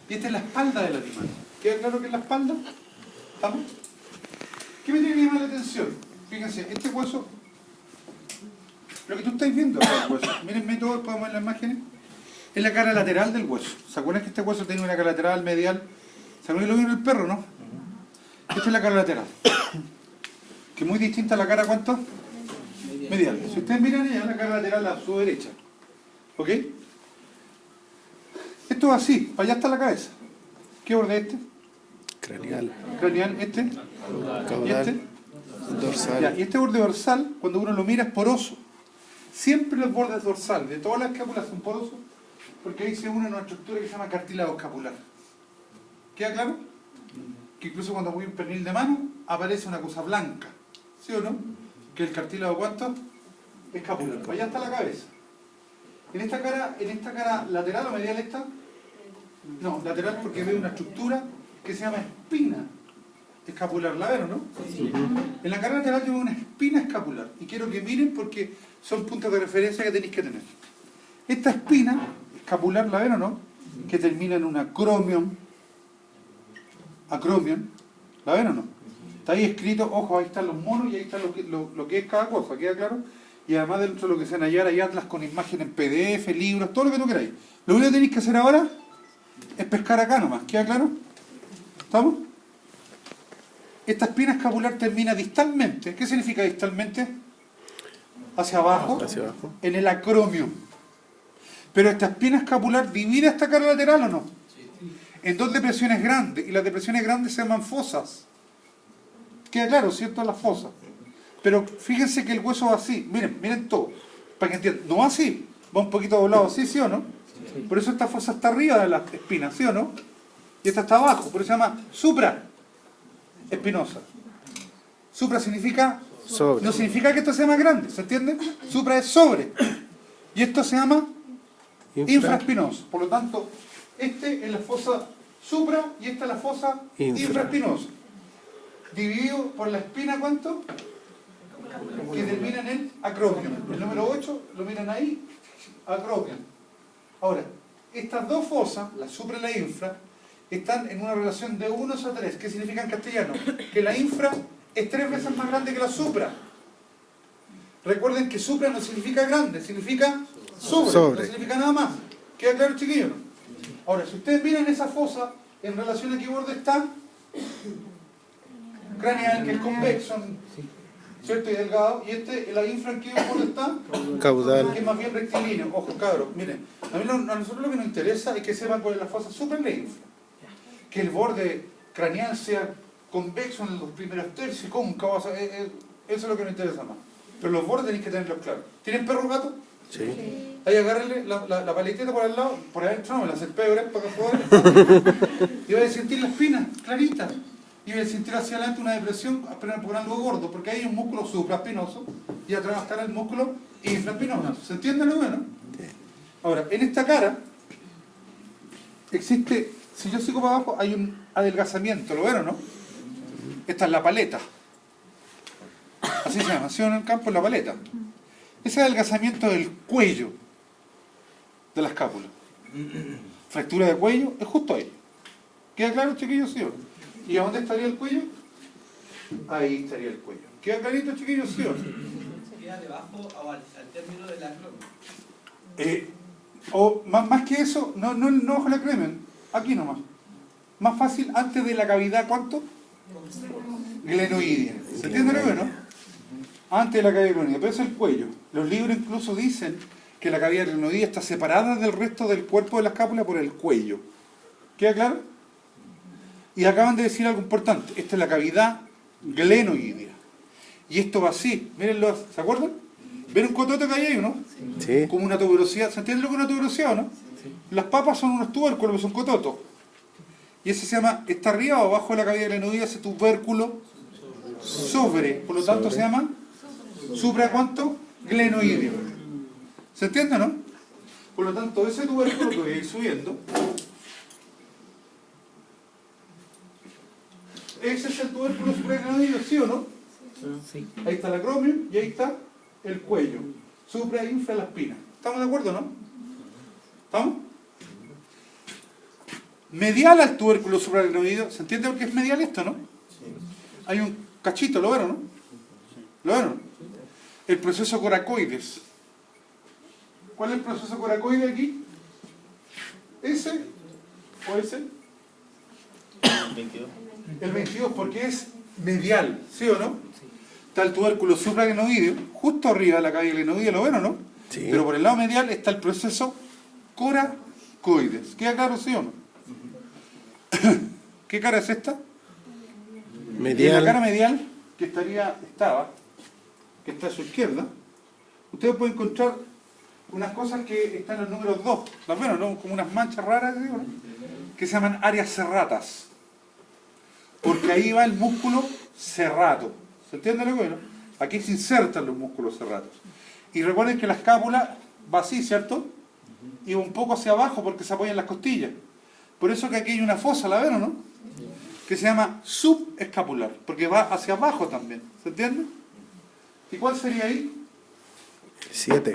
Y esta es la espalda del animal. ¿Queda claro que es la espalda? ¿Estamos? ¿Qué me tiene que llamar la atención? Fíjense, este hueso, lo que tú estáis viendo es el hueso. Mírenme todo, podemos ver las imágenes. Es la cara lateral del hueso. ¿Se acuerdan que este hueso tiene una cara lateral, medial? ¿Se acuerdan que lo vieron en el perro, no? Esta es la cara lateral. Que es muy distinta a la cara, ¿cuánto? Medial. Si ustedes miran ella, la cara lateral a su derecha. ¿Ok? Esto es así, para allá está la cabeza. ¿Qué borde es este? Craneal. Craneal, este. ¿Y este? Dorsal. Ya, y este borde dorsal, cuando uno lo mira, es poroso. Siempre los bordes dorsales de todas las escápulas son porosos, porque ahí se une una estructura que se llama cartílago escapular. ¿Queda claro? Que incluso cuando voy un pernil de mano, aparece una cosa blanca. ¿Sí o no? Que el cartílago, ¿cuánto? Escapular. Allá está la cabeza. En esta cara lateral o medial está. No, lateral porque veo una estructura que se llama espina escapular. ¿La ven o no? Sí. En la cara lateral yo veo una espina escapular. Y quiero que miren porque son puntos de referencia que tenéis que tener. Esta espina escapular, ¿la ven o no? Que termina en un acromion. Acromion. ¿La ven o no? Está ahí escrito, ojo, ahí están los monos y ahí está lo que es cada cosa, ¿queda claro? Y además dentro de lo que sean hallar hay atlas con imágenes en PDF, libros, todo lo que tú queráis. Lo único que tenéis que hacer ahora es pescar acá nomás, ¿queda claro? ¿Estamos? Esta espina escapular termina distalmente. ¿Qué significa distalmente? Hacia abajo, en el acromion. Pero esta espina escapular divide esta cara lateral ¿o no? En dos depresiones grandes, y las depresiones grandes se llaman fosas. Queda claro, ¿cierto? Las fosas. Pero fíjense que el hueso va así. Miren todo, para que entiendan. No va así, va un poquito doblado así, ¿sí o no? Por eso esta fosa está arriba de la espina, ¿sí o no? Y esta está abajo, por eso se llama supraespinosa. Supra significa sobre. No significa que esto sea más grande, ¿se entiende? Supra es sobre. Y esto se llama infraespinoso. Por lo tanto, este es la fosa supra y esta es la fosa infraespinosa. Dividido por la espina, ¿cuánto? Que termina en el acromion. El número 8 lo miran ahí, acromion. Ahora, estas dos fosas, la supra y la infra, están en una relación de 1:3. ¿Qué significa en castellano? Que la infra es 3 veces más grande que la supra. Recuerden que supra no significa grande, significa sobre. No significa nada más. ¿Queda claro, chiquillos? Ahora, si ustedes miran esa fosa, en relación a qué borde está, craneal, que es convexo, ¿cierto? Y delgado, y la infra, ¿en qué borde está? Caudal. Que es más bien rectilíneo. Ojo, cabros, miren, a nosotros lo que nos interesa es que sepan cuál es la fosa supra y la infra. Que el borde craneal sea convexo en los primeros tercios, cóncavo, eso es lo que nos interesa más. Pero los bordes tenéis que tenerlos claros. ¿Tienen perro o gato? Sí. Ahí agárrenle la paletita por al lado, por adentro no, me la acerpé para que juegue. Y voy a sentir la espina, clarita. Y voy a sentir hacia adelante una depresión, por algo gordo, porque hay un músculo supraespinoso y atrás va a estar el músculo infraespinoso. ¿Se entiende lo bueno? Ahora, en esta cara existe, si yo sigo para abajo, hay un adelgazamiento, ¿lo ven o no? Esta es la paleta. Así se llama, ¿sí o no? En el campo es la paleta. Ese adelgazamiento del cuello de la escápula. Fractura de cuello es justo ahí. ¿Queda claro, chiquillos? ¿Sí o no? ¿Y a dónde estaría el cuello? Ahí estaría el cuello. ¿Queda clarito, chiquillos? ¿Sí o no? ¿Queda debajo o al término del acromion? O más que eso, no bajo la cremen, aquí nomás. Más fácil, antes de la cavidad, ¿cuánto? Glenoidea. ¿Se entiende lo que no? Antes de la cavidad glenoidea, pero eso es el cuello. Los libros incluso dicen que la cavidad glenoidea está separada del resto del cuerpo de la escápula por el cuello. ¿Queda claro? Y acaban de decir algo importante. Esta es la cavidad glenoidea. Y esto va así. Mírenlo, ¿se acuerdan? ¿Ven un cototo que hay ahí o no? Sí. Como una tuberosidad. ¿Se entiende lo que es una tuberosidad o no? Sí. Las papas son unos tubérculos, que son cototos. Y ese se llama, está arriba o abajo de la cavidad glenoidea, ese tubérculo sobre. Por lo tanto se llama supra ¿cuánto? Glenoideo. ¿Se entiende o no? Por lo tanto, ese tubérculo que voy a ir subiendo, ese es el tubérculo supraglenoideo, ¿sí o no? Sí. Ahí está el acromion y ahí está el cuello. Supra e infra la espina. ¿Estamos de acuerdo, no? ¿Estamos? medial al tubérculo suprarenoideo. ¿Se entiende por qué es medial esto, no? Hay un cachito, ¿lo vieron, no? ¿Lo vieron? El proceso coracoides. ¿Cuál es el proceso coracoide aquí? ¿Ese o ese? 22. El 22, porque es medial, ¿sí o no? Está el tubérculo suprarenoideo, justo arriba de la cavidad glenoidea, ¿lo ven o no? Sí. Pero por el lado medial está el proceso coracoides. ¿Queda claro, sí o no? ¿Qué cara es esta? En la cara Medial. medial, que está a su izquierda, ustedes pueden encontrar unas cosas que están en los números 2, ¿las ven o no? Como unas manchas raras, digo, ¿no? Que se llaman áreas serratas. Porque ahí va el músculo serrato. ¿Se entiende lo que es, no? Aquí se insertan los músculos serratos. Y recuerden que la escápula va así, ¿cierto? Y un poco hacia abajo porque se apoya en las costillas. Por eso que aquí hay una fosa, ¿la ven o no? Que se llama subescapular, porque va hacia abajo también. ¿Se entiende? ¿Y cuál sería ahí? 7.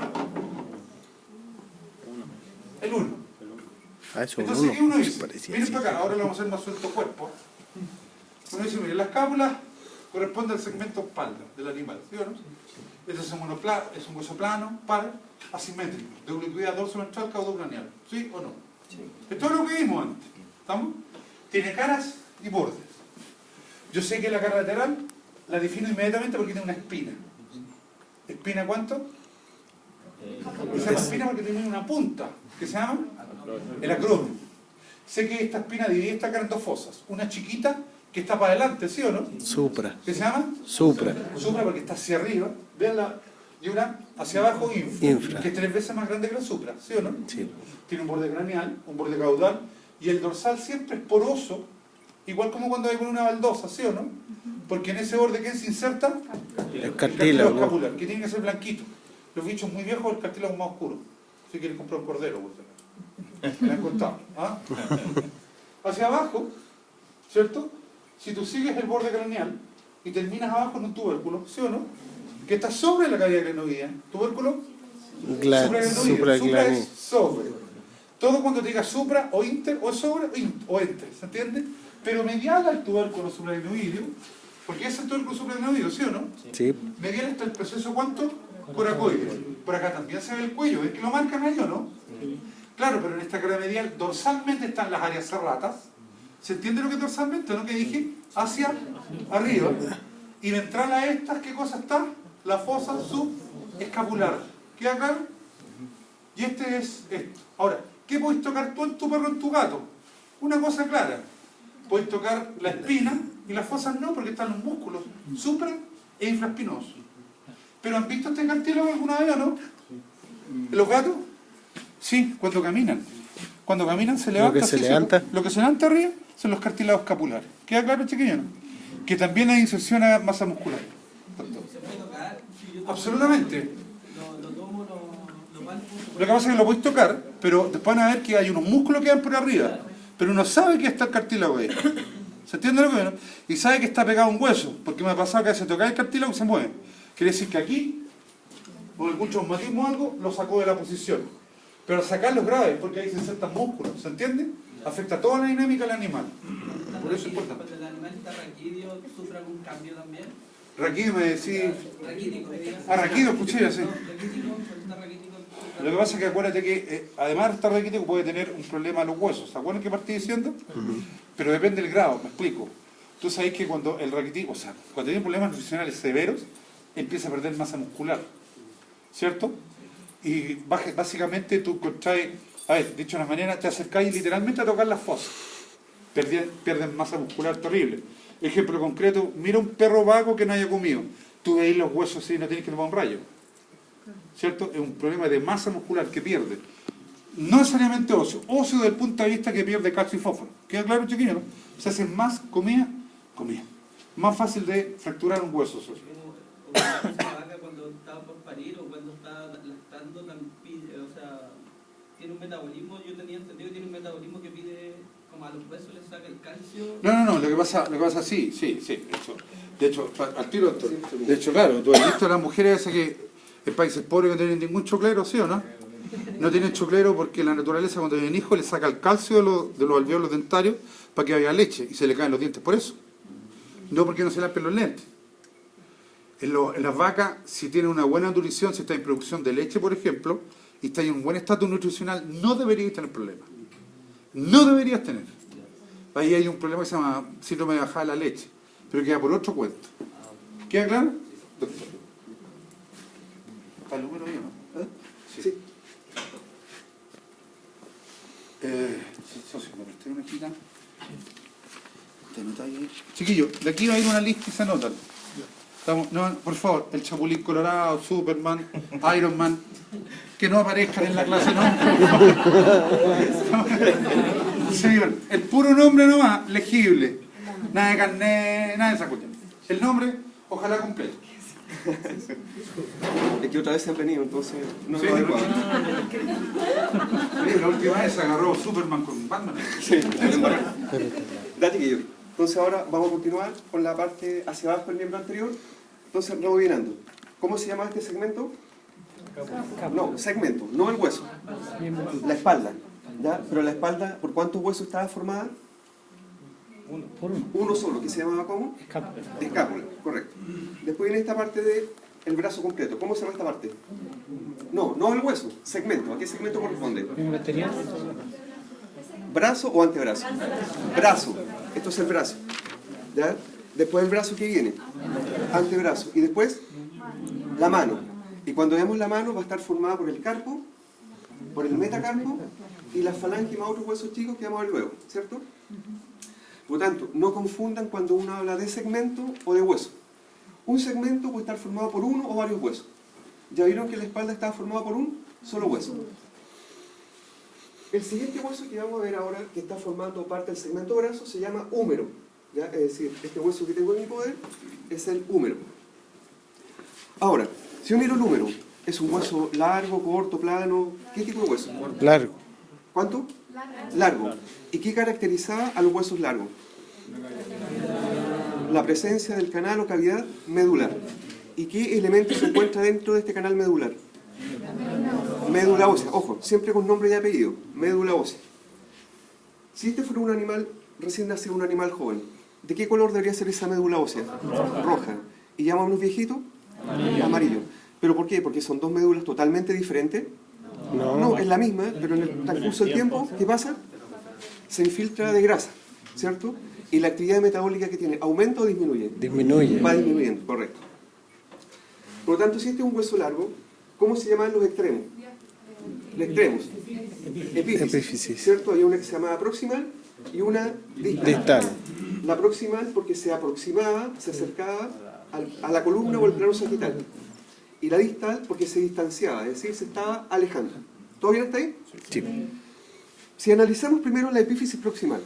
El 1. Ah, eso es Entonces, ¿qué uno uno. dice? Parecía Miren así. para acá, ahora lo vamos a hacer más suelto cuerpo. Uno dice, mire, la escápula corresponde al segmento espalda del animal, ¿sí o no? Este es un hueso plano, par, asimétrico, de ubicuidad dorso-ventral, caudocranial, ¿sí o no? Sí. Esto es lo que vimos antes, ¿estamos? Tiene caras y bordes. Yo sé que la cara lateral la defino inmediatamente porque tiene una espina. ¿Espina cuánto? Y se llama espina porque tiene una punta, que se llama el acrónimo. Sé que esta espina divide esta cara en dos fosas. Una chiquita que está para adelante, ¿sí o no? Supra. ¿Qué se llama? Supra. Supra porque está hacia arriba. Veanla. Y una hacia abajo, infra. Infra. Que es 3 veces más grande que la supra, ¿sí o no? Sí. Tiene un borde craneal, un borde caudal. Y el dorsal siempre es poroso, igual como cuando hay con una baldosa, ¿sí o no? Porque en ese borde, ¿quién se inserta? El cartílago cartílago. escapular, que tiene que ser blanquito. Los bichos muy viejos, el cartílago más oscuro. Si quieren comprar un cordero, pues, me han contado. ¿Ah? Hacia abajo, ¿cierto? Si tú sigues el borde craneal y terminas abajo en un tubérculo, ¿sí o no? Que está sobre la cavidad glenoidea. Tubérculo suprarenoideo. Supra Supraglaní. es sobre. Todo cuando te diga supra o inter, o sobre o entre, ¿se entiende? Pero medial al tubérculo suprarenoideo, porque ese es el tubérculo suprarenoideo, ¿sí o no? Sí. Medial está el proceso, ¿cuánto? Coracoide. Por acá también se ve el cuello, ¿ves que lo marcan ahí o no? Claro, pero en esta cara medial dorsalmente están las áreas serratas. ¿Se entiende lo que es dorsalmente, no? Que dije hacia arriba. Y ventral a estas, ¿qué cosa está? La fosa subescapular. ¿Queda claro? Y este es esto. Ahora, ¿qué podés tocar tú en tu perro, en tu gato? Una cosa clara. Podés tocar la espina y las fosas no, porque están los músculos supra e infraespinosos. ¿Pero han visto este cartílago alguna vez o no? ¿Los gatos? Sí, cuando caminan. Cuando caminan se levanta. que se así, levanta. Lo que se levanta arriba son los cartílagos escapulares. ¿Queda claro, chiquillo? No? Que también hay inserción a masa muscular. ¿Se puede tocar? Si yo tomo- Absolutamente. Lo tomo, lo palpo. Lo que pasa es que lo podéis tocar, pero después van a ver que hay unos músculos que van por arriba. Pero uno sabe que está el cartílago ahí. ¿Se entiende lo que es? Y sabe que está pegado a un hueso, porque me ha pasado que a veces tocar el cartílago y se mueve. Quiere decir que aquí, por algún traumatismo o algo, lo sacó de la posición. Pero sacarlos graves, porque ahí se insertan músculos, ¿se entiende? Afecta toda la dinámica del animal. Por eso es importante. Cuando el animal está raquídeo, ¿sufre algún cambio también? Raquídeo me decís... Raquítico, digamos. Ah, raquídeo, escuché ya, sí. Raquítico, cuando está raquítico, Lo que pasa es que acuérdate que, además de estar raquítico, puede tener un problema a los huesos. ¿Se acuerdan que partí diciendo? Pero depende del grado, me explico. Tú sabes que cuando el raquítico, o sea, cuando tiene problemas nutricionales severos, empieza a perder masa muscular. ¿Cierto? Y básicamente tú contraes, a ver, dicho de una manera, te acercáis literalmente a tocar las fosas. Pierden masa muscular terrible. Ejemplo concreto, mira un perro vago que no haya comido. Tú veis los huesos y no tienes que tomar un rayo. ¿Cierto? Es un problema de masa muscular que pierde. No necesariamente óseo. Óseo desde el punto de vista que pierde calcio y fósforo. ¿Queda claro, chiquillo? Se hace más comida. Más fácil de fracturar un hueso. o la vaca cuando está por parir o cuando está lactando, o sea, tiene un metabolismo, yo tenía entendido que tiene un metabolismo que pide, como a los huesos les saca el calcio. No, lo que pasa, sí. De hecho, al tiro, de hecho, claro, tú has visto a las mujeres esas que en países pobres que no tienen ningún choclero, ¿sí o no? No tienen choclero porque la naturaleza cuando viene hijo le saca el calcio de los alvéolos dentarios para que haya leche y se le caen los dientes por eso. No porque no se lampen los lentes. En las vacas, si tienen una buena nutrición, si está en producción de leche, por ejemplo, y está en un buen estatus nutricional, no deberías tener problemas. No deberías tener. Ahí hay un problema que se llama síndrome de bajada de la leche, pero queda por otro cuento. ¿Queda claro? Doctor. ¿Está el número ahí, no? Sí. Socio, ¿me presté una hojita? ¿Te anotas ahí? Chiquillo, de aquí va a ir una lista y se anotan. No, por favor, el Chapulín Colorado, Superman, Iron Man, que no aparezcan en la clase, no. Señor, el puro nombre nomás, legible. Nada de carnet, nada de esa cuestión. El nombre, ojalá completo. Es que otra vez se han venido, entonces no Sí, es lo adecuado. La última vez se agarró Superman con Batman. Sí, date que yo. Entonces ahora vamos a continuar con la parte hacia abajo del miembro anterior. Entonces, rebobinando. ¿Cómo se llama este segmento? No, segmento, no el hueso. La espalda. ¿Ya? Pero la espalda, ¿por cuántos huesos estaba formada? Uno solo, que se llamaba ¿cómo? Escápula, correcto. Después viene esta parte del brazo completo. ¿Cómo se llama esta parte? No, no el hueso, segmento. ¿A qué segmento corresponde? ¿Brazo o antebrazo? Brazo. Esto es el brazo. ¿Ya? Después el brazo, ¿qué viene? Antebrazo. Y después la mano. Y cuando veamos la mano va a estar formada por el carpo, por el metacarpo y la falange más otros huesos chicos que vamos a ver luego, ¿cierto? Por lo tanto, no confundan cuando uno habla de segmento o de hueso. Un segmento puede estar formado por uno o varios huesos. Ya vieron que la espalda está formada por un solo hueso. El siguiente hueso que vamos a ver ahora, que está formando parte del segmento brazo, se llama húmero. ¿Ya? Es decir, este hueso que tengo en mi poder es el húmero. Ahora, si yo miro el húmero, ¿es un hueso largo, corto, plano? ¿Qué tipo de hueso? Largo. ¿Cuánto? Largo. ¿Y qué caracterizaba a los huesos largos? La presencia del canal o cavidad medular. ¿Y qué elemento se encuentra dentro de este canal medular? Médula ósea. Ojo, siempre con nombre y apellido. Médula ósea. Si este fuera un animal recién nacido, un animal joven, ¿de qué color debería ser esa médula ósea? Roja. ¿Y ya más o menos viejito? Amarillo. ¿Pero por qué? ¿Porque son dos médulas totalmente diferentes? No, es la misma, pero en el transcurso del tiempo, ¿qué pasa? Se infiltra de grasa, ¿cierto? ¿Y la actividad metabólica que tiene? ¿Aumenta o disminuye? Disminuye. Va disminuyendo, correcto. Por lo tanto, si este es un hueso largo, ¿cómo se llaman los extremos? Los extremos. Epífisis. ¿Cierto? Hay una que se llamaba proximal y una distal. La proximal porque se aproximaba, se acercaba a la columna o al plano sagital. Y la distal porque se distanciaba, es decir, se estaba alejando. ¿Todo bien hasta ahí? Sí. Si analizamos primero la epífisis proximal,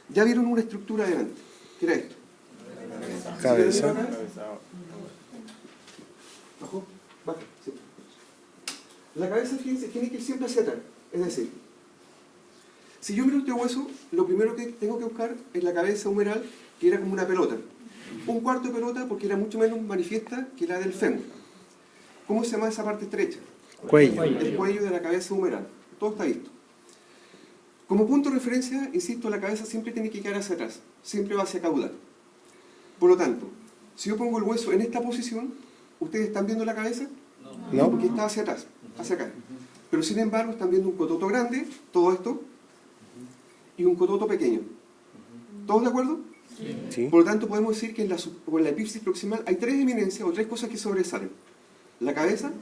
ya vieron una estructura delante. ¿Qué era esto? Cabeza. Bajo, baja, sí. La cabeza, fíjense, tiene que ir siempre hacia atrás. Es decir, si yo miro este hueso, lo primero que tengo que buscar es la cabeza humeral, que era como una pelota. Un cuarto de pelota porque era mucho menos manifiesta que la del fémur. ¿Cómo se llama esa parte estrecha? Cuello. El cuello de la cabeza humeral. Todo está visto. Como punto de referencia, insisto, la cabeza siempre tiene que quedar hacia atrás. Siempre va hacia caudal. Por lo tanto, si yo pongo el hueso en esta posición, ¿ustedes están viendo la cabeza? No. Porque está hacia atrás, hacia acá. Pero sin embargo, están viendo un cototo grande, todo esto, y un cototo pequeño. ¿Todos de acuerdo? Sí. Por lo tanto, podemos decir que en la epífisis proximal hay tres eminencias o tres cosas que sobresalen. La cabeza,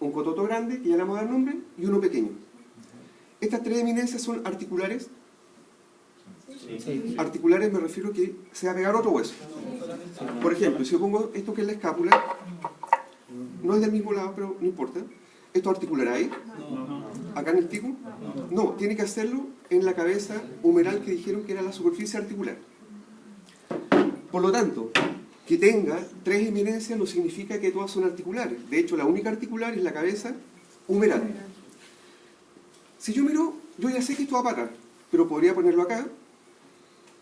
un cototo grande, que ya le vamos a dar nombre, y uno pequeño. Estas tres eminencias son articulares. Sí. Articulares me refiero a que se va a pegar otro hueso. Por ejemplo, si yo pongo esto que es la escápula, no es del mismo lado, pero no importa. ¿Esto articulará ahí? ¿Acá en el tico? No, tiene que hacerlo en la cabeza humeral que dijeron que era la superficie articular. Por lo tanto, que tenga tres eminencias no significa que todas son articulares. De hecho, la única articular es la cabeza humeral. Si yo miro, yo ya sé que esto va a parar, pero podría ponerlo acá,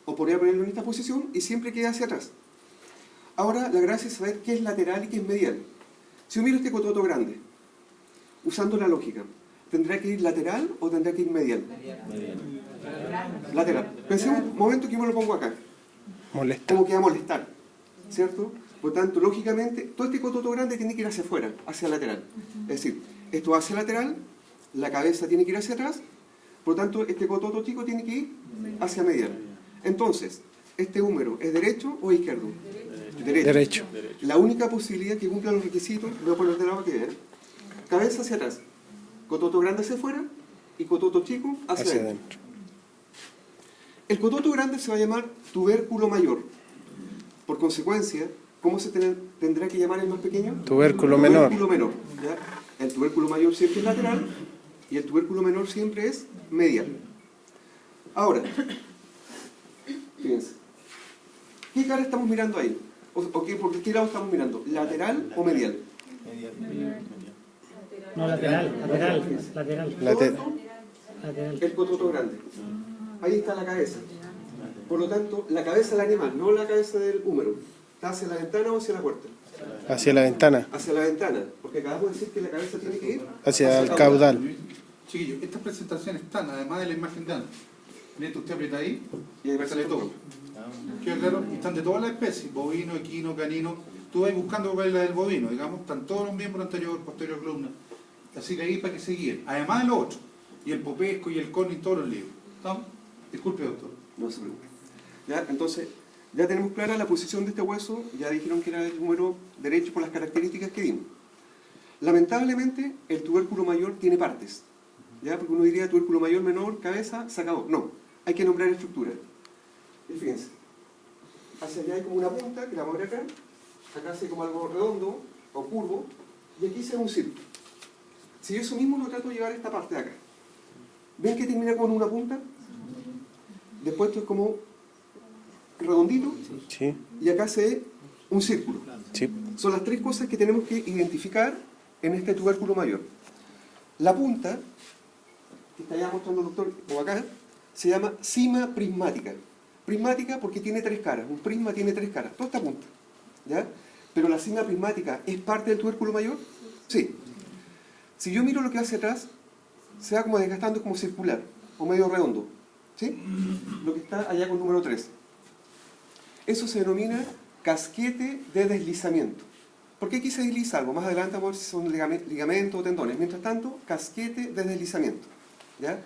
o podría ponerlo en esta posición, y siempre queda hacia atrás. Ahora, la gracia es saber qué es lateral y qué es medial. Si yo miro este cototo grande, usando la lógica, ¿tendrá que ir lateral o tendrá que ir medial? Lateral. Pensemos un momento que yo me lo pongo acá. Molesta. Como que va a molestar, ¿cierto? Por tanto, lógicamente, todo este cototo grande tiene que ir hacia afuera, hacia el lateral. Es decir, esto va hacia el lateral, la cabeza tiene que ir hacia atrás, por tanto, este cototo chico tiene que ir hacia medial. Entonces, ¿este húmero es derecho o izquierdo? Derecho. La única posibilidad que cumpla los requisitos, voy a poner de lado que vean, cabeza hacia atrás, cototo grande hacia afuera y cototo chico hacia Hacia adentro. adentro. El cototo grande se va a llamar tubérculo mayor. Por consecuencia, ¿cómo se tendrá que llamar el más pequeño? Tubérculo menor. Tubérculo menor, ¿ya? El tubérculo mayor siempre es lateral y el tubérculo menor siempre es medial. Ahora, fíjense, ¿qué cara estamos mirando ahí? ¿Por qué lado estamos mirando? ¿Lateral o medial? No, lateral. Todo esto, el cototo grande. Ahí está la cabeza. Por lo tanto, la cabeza del animal, no la cabeza del húmero. ¿Está hacia la ventana o hacia la puerta? Hacia la ventana. Hacia la ventana, porque acabamos de decir que la cabeza tiene que ir Hacia el caudal. Chiquillos, estas presentaciones están, además de la imagen de antes. Miren, usted aprieta ahí Y ahí va a sale ser todo. todo. ¿Queda claro? Y están de todas las especies, bovino, equino, canino. Tú vas buscando cuál es la del bovino, digamos, están todos los miembros anterior, posterior, columna. Así que ahí para que se guíen. Además de los otros. Y el popesco y el cono y todos los libros. ¿Estamos? Disculpe, doctor. No se preocupe. ¿Ya? Entonces, ya tenemos clara la posición de este hueso, ya dijeron que era el húmero derecho por las características que dimos. Lamentablemente, el tubérculo mayor tiene partes. ¿Ya? Porque uno diría tubérculo mayor, menor, cabeza, se acabó. No, hay que nombrar estructura. Y fíjense, hacia allá hay como una punta, que la vamos a ver acá. Acá hace como algo redondo o curvo, y aquí se ve un círculo. Si yo eso mismo lo trato de llevar a esta parte de acá, ¿ven que termina con una punta? Después esto es como redondito, Sí. y acá se ve un círculo. Sí. Son las tres cosas que tenemos que identificar en este tubérculo mayor. La punta, que está ya mostrando el doctor, o acá, se llama cima prismática. Prismática porque tiene tres caras. Un prisma tiene tres caras. Toda esta punta. ¿Ya? Pero la cima prismática es parte del tubérculo mayor. Sí. Si yo miro lo que hace atrás, se va como desgastando como circular o medio redondo. ¿Sí? Lo que está allá con número 3. Eso se denomina casquete de deslizamiento. ¿Por qué aquí se desliza algo? Más adelante vamos a ver si son ligamentos o tendones. Mientras tanto, casquete de deslizamiento. ¿Ya?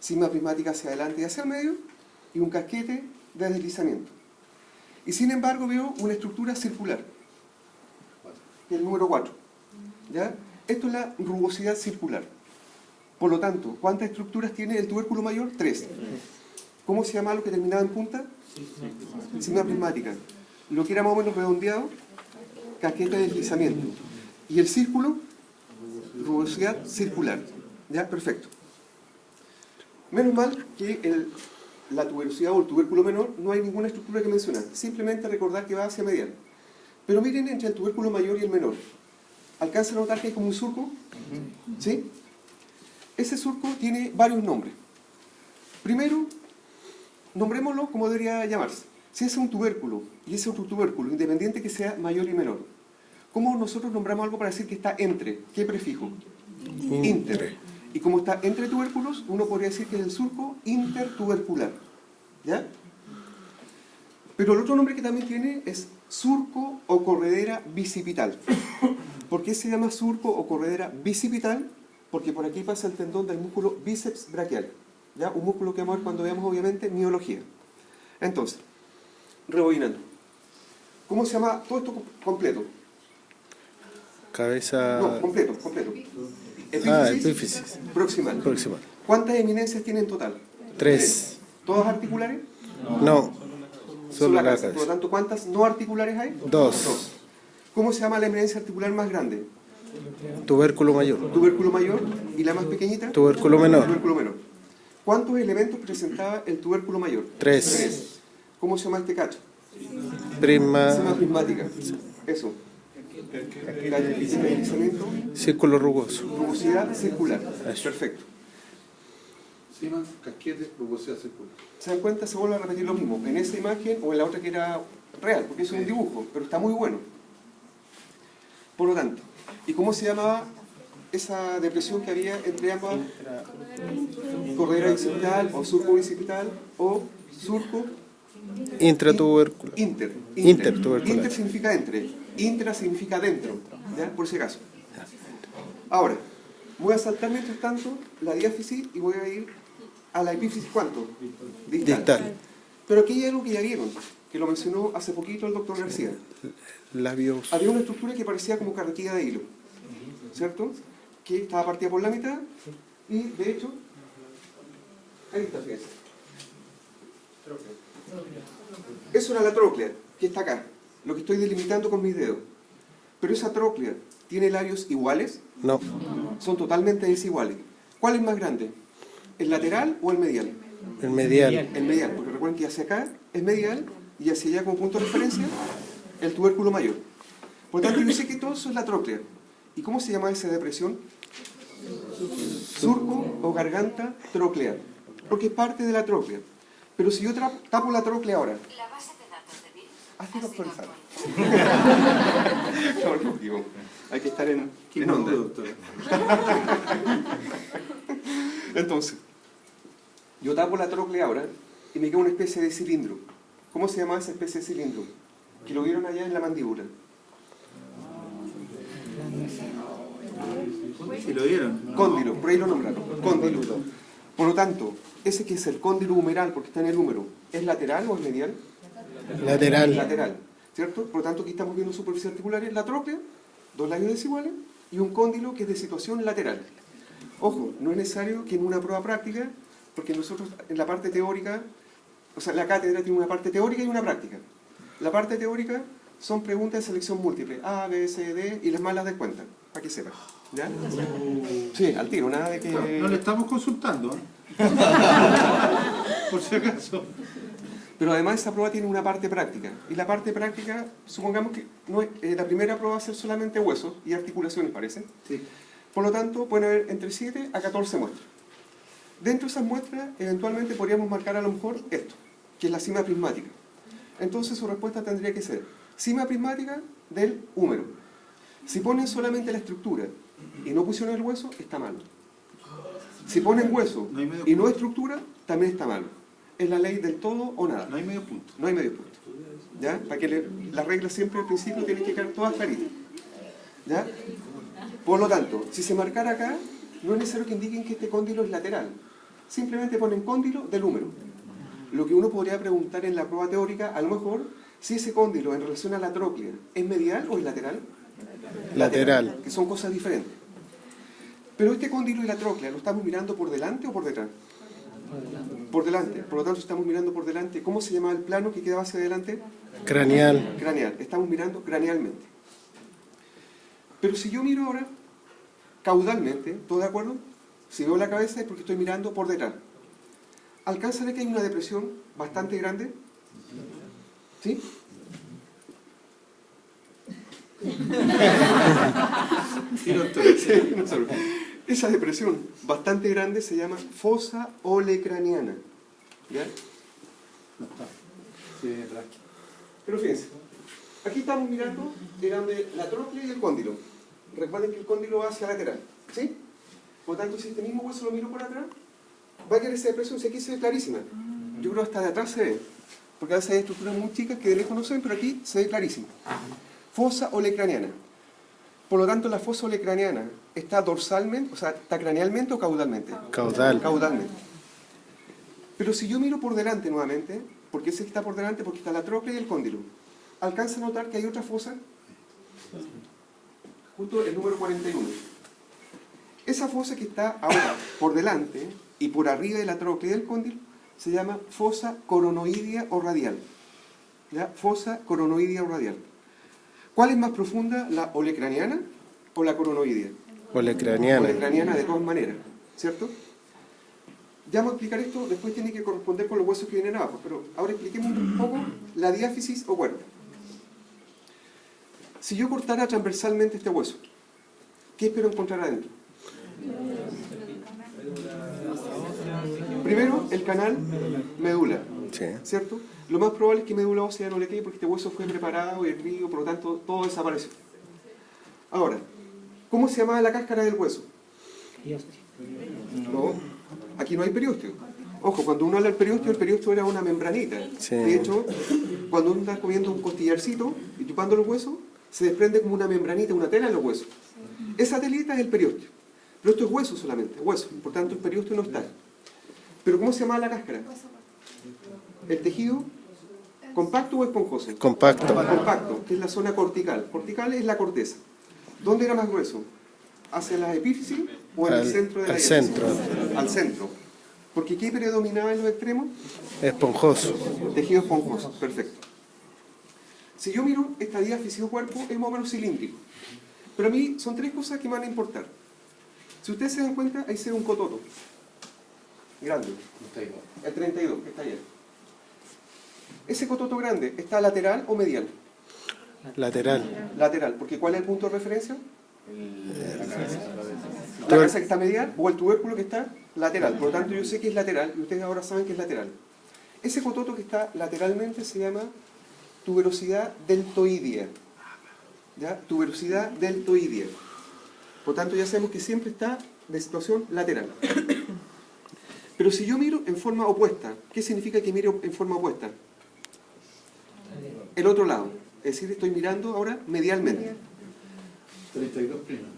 Cima prismática hacia adelante y hacia el medio, y un casquete de deslizamiento. Y sin embargo veo una estructura circular, que es el número 4. ¿Ya? Esto es la rugosidad circular. Por lo tanto, ¿cuántas estructuras tiene el tubérculo mayor? 3. ¿Cómo se llama lo que terminaba en punta? Cima prismática. Lo que era más o menos redondeado, casquete de deslizamiento. Y el círculo, rugosidad circular. ¿Ya? Perfecto. Menos mal que la tuberosidad o el tubérculo menor no hay ninguna estructura que mencionar. Simplemente recordar que va hacia medial. Pero miren entre el tubérculo mayor y el menor. ¿Alcanzan a notar que hay como un surco? ¿Sí? Ese surco tiene varios nombres. Primero, nombrémoslo como debería llamarse. Si es un tubérculo y ese otro tubérculo, independiente que sea mayor y menor, ¿cómo nosotros nombramos algo para decir que está entre? ¿Qué prefijo? Inter. Y como está entre tubérculos, uno podría decir que es el surco intertubercular. ¿Ya? Pero el otro nombre que también tiene es surco o corredera bicipital. ¿Por qué se llama surco o corredera bicipital? Porque por aquí pasa el tendón del músculo bíceps braquial. ¿Ya? Un músculo que vamos a ver cuando veamos, obviamente, miología. Entonces, rebobinando. ¿Cómo se llama todo esto completo? Cabeza. No, completo. Epífisis. Proximal. Proximal. ¿Cuántas eminencias tiene en total? 3. ¿Todas articulares? No. Solo la Por lo cabeza. tanto, ¿cuántas no articulares hay? 2. ¿Cómo se llama la eminencia articular más grande? Tubérculo mayor. Tubérculo mayor. ¿Y la más pequeñita? Tubérculo menor. Tubérculo menor. ¿Cuántos elementos presentaba el tubérculo mayor? 3. ¿Cómo se llama este cacho? Prisma. Cima prismática. Eso. Deslizamiento, Círculo rugoso. rugosidad circular. Eso. Perfecto. Cima, casquete, rugosidad circular. ¿Se dan cuenta? Se vuelve a repetir lo mismo. En esa imagen o en la otra que era real, porque es un dibujo, pero está muy bueno. Por lo tanto, ¿y cómo se llamaba esa depresión que había entre ambas, corredera bicipital o surco bicipital o surco Intratubercular. Intertubercular. Inter significa entre, intra significa dentro, ¿ya? Por si acaso. Ahora, voy a saltar mientras tanto la diáfisis y voy a ir a la epífisis, ¿cuánto? Distal. Pero aquí hay algo que ya vieron, que lo mencionó hace poquito el doctor García. Labios. Había una estructura que parecía como carretilla de hilo, ¿cierto? Que estaba partida por la mitad y, de hecho, ahí está, fíjense. Eso era la tróclea, que está acá, lo que estoy delimitando con mis dedos. Pero esa tróclea, ¿tiene labios iguales? No. Son totalmente desiguales. ¿Cuál es más grande? ¿El lateral o el medial? El medial. El medial, porque recuerden que hacia acá es medial y hacia allá como punto de referencia el tubérculo mayor. Por lo tanto, yo sé que todo eso es la tróclea. ¿Y cómo se llama esa depresión? Surco o garganta troclear, porque es parte de la tróclea. Pero si yo tapo la tróclea ahora, La base de datos de virus ha sido actualizada. actualizada. No, digo, hay que estar en onda. Entonces, yo tapo la tróclea ahora y me queda una especie de cilindro. ¿Cómo se llama esa especie de cilindro? Que lo vieron allá en la mandíbula. Si lo vieron. Cóndilo, por ahí lo nombraron. Cóndilo. Por lo tanto, ese que es el cóndilo humeral, porque está en el húmero, ¿es lateral o es medial? Lateral. Lateral, ¿cierto? Por lo tanto, aquí estamos viendo superficies articulares, la tróclea, dos labios desiguales y un cóndilo que es de situación lateral. Ojo, no es necesario que en una prueba práctica, porque nosotros en la parte teórica, o sea, la cátedra tiene una parte teórica y una práctica. La parte teórica son preguntas de selección múltiple, A, B, C, D, y las más las descuentan, para que sepan. ¿Ya? Sí, al tiro, nada de que... No le estamos consultando, ¿eh? Por si acaso. Pero además esa prueba tiene una parte práctica. Y la parte práctica, supongamos que no es, la primera prueba va a ser solamente huesos y articulaciones, parece. Sí. Por lo tanto, pueden haber entre 7 a 14 muestras. Dentro de esas muestras, eventualmente podríamos marcar a lo mejor esto, que es la cima prismática. Entonces su respuesta tendría que ser cima prismática del húmero. Si ponen solamente la estructura y no pusieron el hueso, está mal. Si ponen hueso No hay medio y no estructura, también está mal. Es la ley del todo o nada. No hay medio punto. No hay medio punto. ¿Ya? Para que las reglas siempre al principio tienen que quedar todas claritas. ¿Ya? Por lo tanto, si se marcara acá, no es necesario que indiquen que este cóndilo es lateral. Simplemente ponen cóndilo del húmero. Lo que uno podría preguntar en la prueba teórica, a lo mejor, si ese cóndilo en relación a la tróclea es medial o es lateral. Lateral. Que son cosas diferentes. Pero este cóndilo y la tróclea, ¿lo estamos mirando por delante o por detrás? Por delante. Por lo tanto, estamos mirando por delante. ¿Cómo se llama el plano que queda hacia adelante? Craneal. Craneal. Estamos mirando cranealmente. Pero si yo miro ahora caudalmente, ¿todo de acuerdo? Si veo la cabeza es porque estoy mirando por detrás. ¿Alcanza a ver que hay una depresión bastante grande? ¿Sí? Sí, doctor. Sí, no sé. Esa depresión bastante grande se llama fosa olecraniana. ¿Ya? No está. Sí, es verdad. Pero fíjense, aquí estamos mirando la tróclea y el cóndilo. Recuerden que el cóndilo va hacia lateral, ¿sí? Por lo tanto, si este mismo hueso lo miro por atrás, va a quedar esa depresión, si aquí se ve clarísima. Yo creo que hasta de atrás se ve, porque a veces hay estructuras muy chicas que de lejos no se ven, pero aquí se ve clarísimo. Fosa olecraniana. Por lo tanto, la fosa olecraniana está dorsalmente, o sea, está cranealmente o caudalmente. Caudal. Caudalmente. Pero si yo miro por delante nuevamente, porque ese que está por delante, porque está la tróclea y el cóndilo, ¿alcanza a notar que hay otra fosa? Justo el número 41. Esa fosa que está ahora por delante y por arriba de la tróclea y del cóndilo se llama fosa coronoidea o radial. ¿Ya? Fosa coronoidea o radial. ¿Cuál es más profunda, la olecraniana o la coronoidea? Olecraniana. Olecraniana de todas maneras, ¿cierto? Ya vamos a explicar esto, después tiene que corresponder con los huesos que vienen abajo, pero ahora expliquemos un poco la diáfisis o huerta. Si yo cortara transversalmente este hueso, ¿qué espero encontrar adentro? Primero, el canal medula, Sí. ¿cierto? Lo más probable es que médula ósea no le quede porque este hueso fue preparado y hervido, por lo tanto todo desapareció. Ahora, ¿Cómo se llamaba la cáscara del hueso? No, aquí no hay periósteo. Ojo, cuando uno habla del periósteo, el periósteo era una membranita. Sí. De hecho, cuando uno está comiendo un costillarcito y chupando los huesos, se desprende como una membranita, una tela en los huesos. Esa telita es el periósteo. Pero esto es hueso solamente, hueso. Por tanto, el periósteo no está. ¿Pero cómo se llama la cáscara? ¿El tejido compacto o esponjoso? Compacto. Compacto, que es la zona cortical. Cortical es la corteza. ¿Dónde era más grueso? ¿Hacia la epífisis o en el centro de la al diáfisis? centro. Al centro. Porque ¿qué predominaba en los extremos? Esponjoso. Tejido esponjoso, perfecto. Si yo miro esta diáfisis o cuerpo, es más o menos cilíndrico. Pero a mí son tres cosas que me van a importar. Si ustedes se dan cuenta, ahí se ve un cototo. Grande. El 32, que está allá. ¿Ese cototo grande está lateral o medial? Lateral. Lateral, porque ¿cuál es el punto de referencia? La cabeza que está medial o el tubérculo que está lateral. Por lo tanto, yo sé que es lateral y ustedes ahora saben que es lateral. Ese cototo que está lateralmente se llama tuberosidad deltoidea. ¿Ya? Tuberosidad deltoidea. Por tanto, ya sabemos que siempre está de situación lateral. Pero si yo miro en forma opuesta, ¿qué significa que miro en forma opuesta? El otro lado. Es decir, estoy mirando ahora medialmente. 32 prima.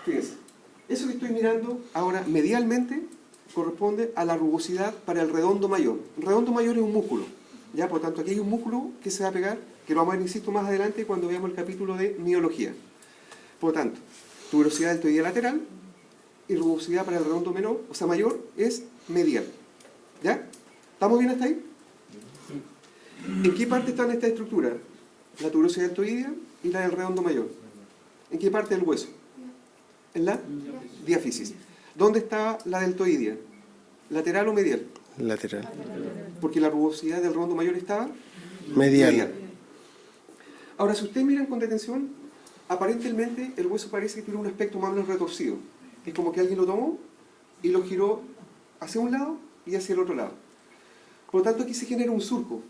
Fíjense, eso que estoy mirando ahora medialmente corresponde a la rugosidad para el redondo mayor. El redondo mayor es un músculo. ¿Ya? Por tanto, aquí hay un músculo que se va a pegar, que lo vamos a ver, insisto, más adelante cuando veamos el capítulo de miología. Por lo tanto, tuberosidad deltoidea lateral y rugosidad para el redondo menor, o sea, mayor, es medial. ¿Ya? ¿Estamos bien hasta ahí? ¿En qué parte están estas estructuras? La tuberosidad deltoidea y la del redondo mayor. ¿En qué parte del hueso? En la diáfisis. ¿Dónde está la deltoidea? ¿Lateral o medial? Lateral. Porque la rugosidad del redondo mayor estaba Medial. Ahora, si ustedes miran con detención, aparentemente el hueso parece que tiene un aspecto más o menos retorcido. Es como que alguien lo tomó y lo giró hacia un lado y hacia el otro lado. Por lo tanto, aquí se genera un surco.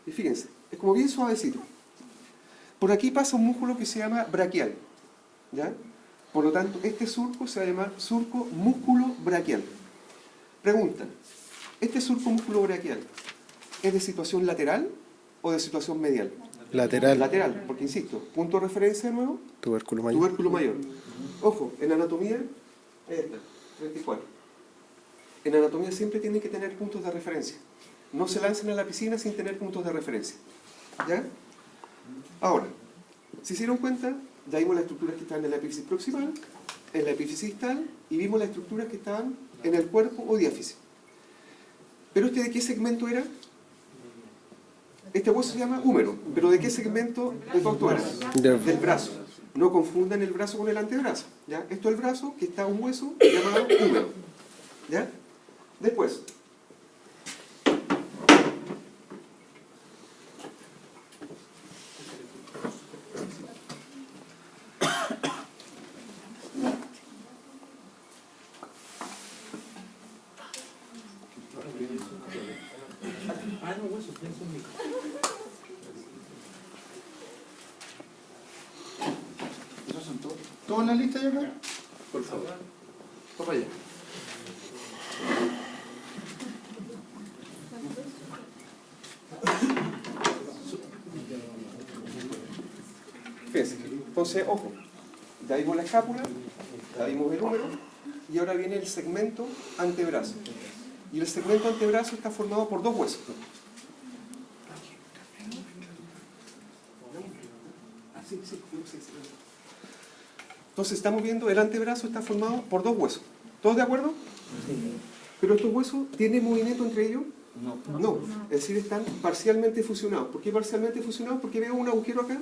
Y fíjense, es como bien suavecito. Por aquí pasa un músculo que se llama braquial. ¿Ya? Por lo tanto, este surco se va a llamar surco músculo braquial. Pregunta, ¿este surco músculo braquial es de situación lateral o de situación medial? Lateral. Lateral, porque insisto, punto de referencia de nuevo, Tubérculo mayor. tubérculo mayor. Ojo, en anatomía, ahí está, 34. En anatomía siempre tienen que tener puntos de referencia. No se lancen a la piscina sin tener puntos de referencia. ¿Ya? Ahora, si se dieron cuenta, ya vimos las estructuras que estaban en la epífisis proximal, en la epífisis distal, y vimos las estructuras que estaban en el cuerpo o diáfisis. ¿Pero este de qué segmento era? Este hueso se llama húmero, pero ¿de qué segmento de todo esto era? Del brazo. No confundan el brazo con el antebrazo. ¿Ya? Esto es el brazo, que está un hueso llamado húmero. ¿Ya? Después, ¿Esos son todos? ¿Todos en la lista ya acá? Por favor. Toma allá. fíjense. Entonces, ojo, ya vimos la escápula, ya vimos el húmero, y ahora viene el segmento antebrazo. Y el segmento antebrazo está formado por dos huesos. Entonces estamos viendo el antebrazo está formado por dos huesos. ¿Todos de acuerdo? ¿Pero estos huesos tienen movimiento entre ellos? No. Es decir, están parcialmente fusionados. ¿Por qué parcialmente fusionados? Porque veo un agujero acá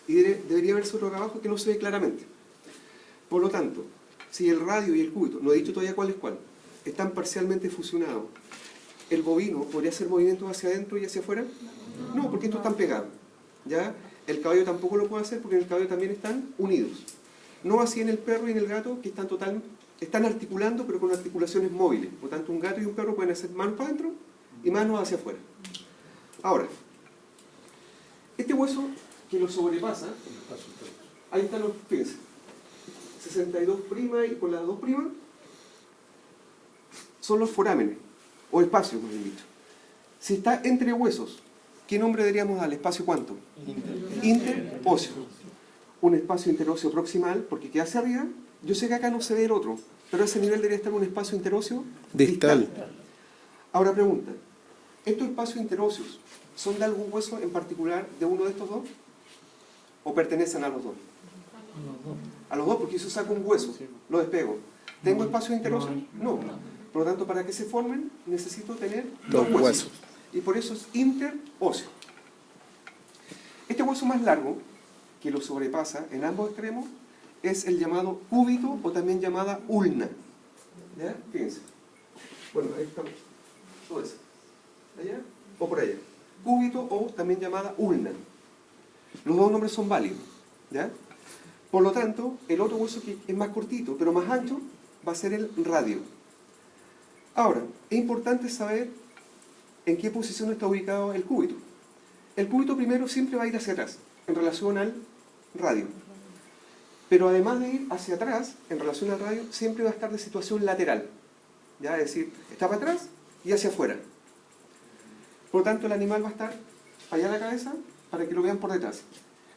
y debería haberse otro acá abajo que no se ve claramente. Por lo tanto, si el radio y el cúbito, no he dicho todavía cuál es cuál, están parcialmente fusionados, ¿el bovino podría hacer movimientos hacia adentro y hacia afuera? No, porque estos están pegados. ¿Ya? El caballo tampoco lo puede hacer porque en el caballo también están unidos. No así en el perro y en el gato, que están articulando, pero con articulaciones móviles. Por tanto, un gato y un perro pueden hacer manos para adentro y manos hacia afuera. Ahora, este hueso que lo sobrepasa, ahí están los, fíjense, 62' y con las 2' son los forámenes, o espacios, más bien dicho. Si está entre huesos, ¿qué nombre deberíamos darle? ¿Espacio cuánto? Interóseo. Un espacio interóseo proximal, porque queda hacia arriba. Yo sé que acá no se ve el otro, pero a ese nivel debería estar un espacio interóseo Distal. Ahora pregunta, ¿estos espacios interóseos son de algún hueso en particular de uno de estos dos? ¿O pertenecen a los dos? A los dos, porque si yo saco un hueso, lo despego. ¿Tengo espacios interóseos? No. Por lo tanto, para que se formen, necesito tener dos huesos. Y por eso es interóseo. Este hueso más largo, que lo sobrepasa en ambos extremos, es el llamado cúbito o también llamada ulna. ¿Ya? Fíjense. Bueno, ahí estamos. Todo eso. ¿Allá? O por allá. Cúbito o también llamada ulna. Los dos nombres son válidos. ¿Ya? Por lo tanto, el otro hueso que es más cortito, pero más ancho, va a ser el radio. Ahora, es importante saber en qué posición está ubicado el cúbito. El cúbito primero siempre va a ir hacia atrás, en relación al radio. Pero además de ir hacia atrás, en relación al radio, siempre va a estar de situación lateral. ¿Ya? Es decir, está para atrás y hacia afuera. Por lo tanto, el animal va a estar allá a la cabeza para que lo vean por detrás.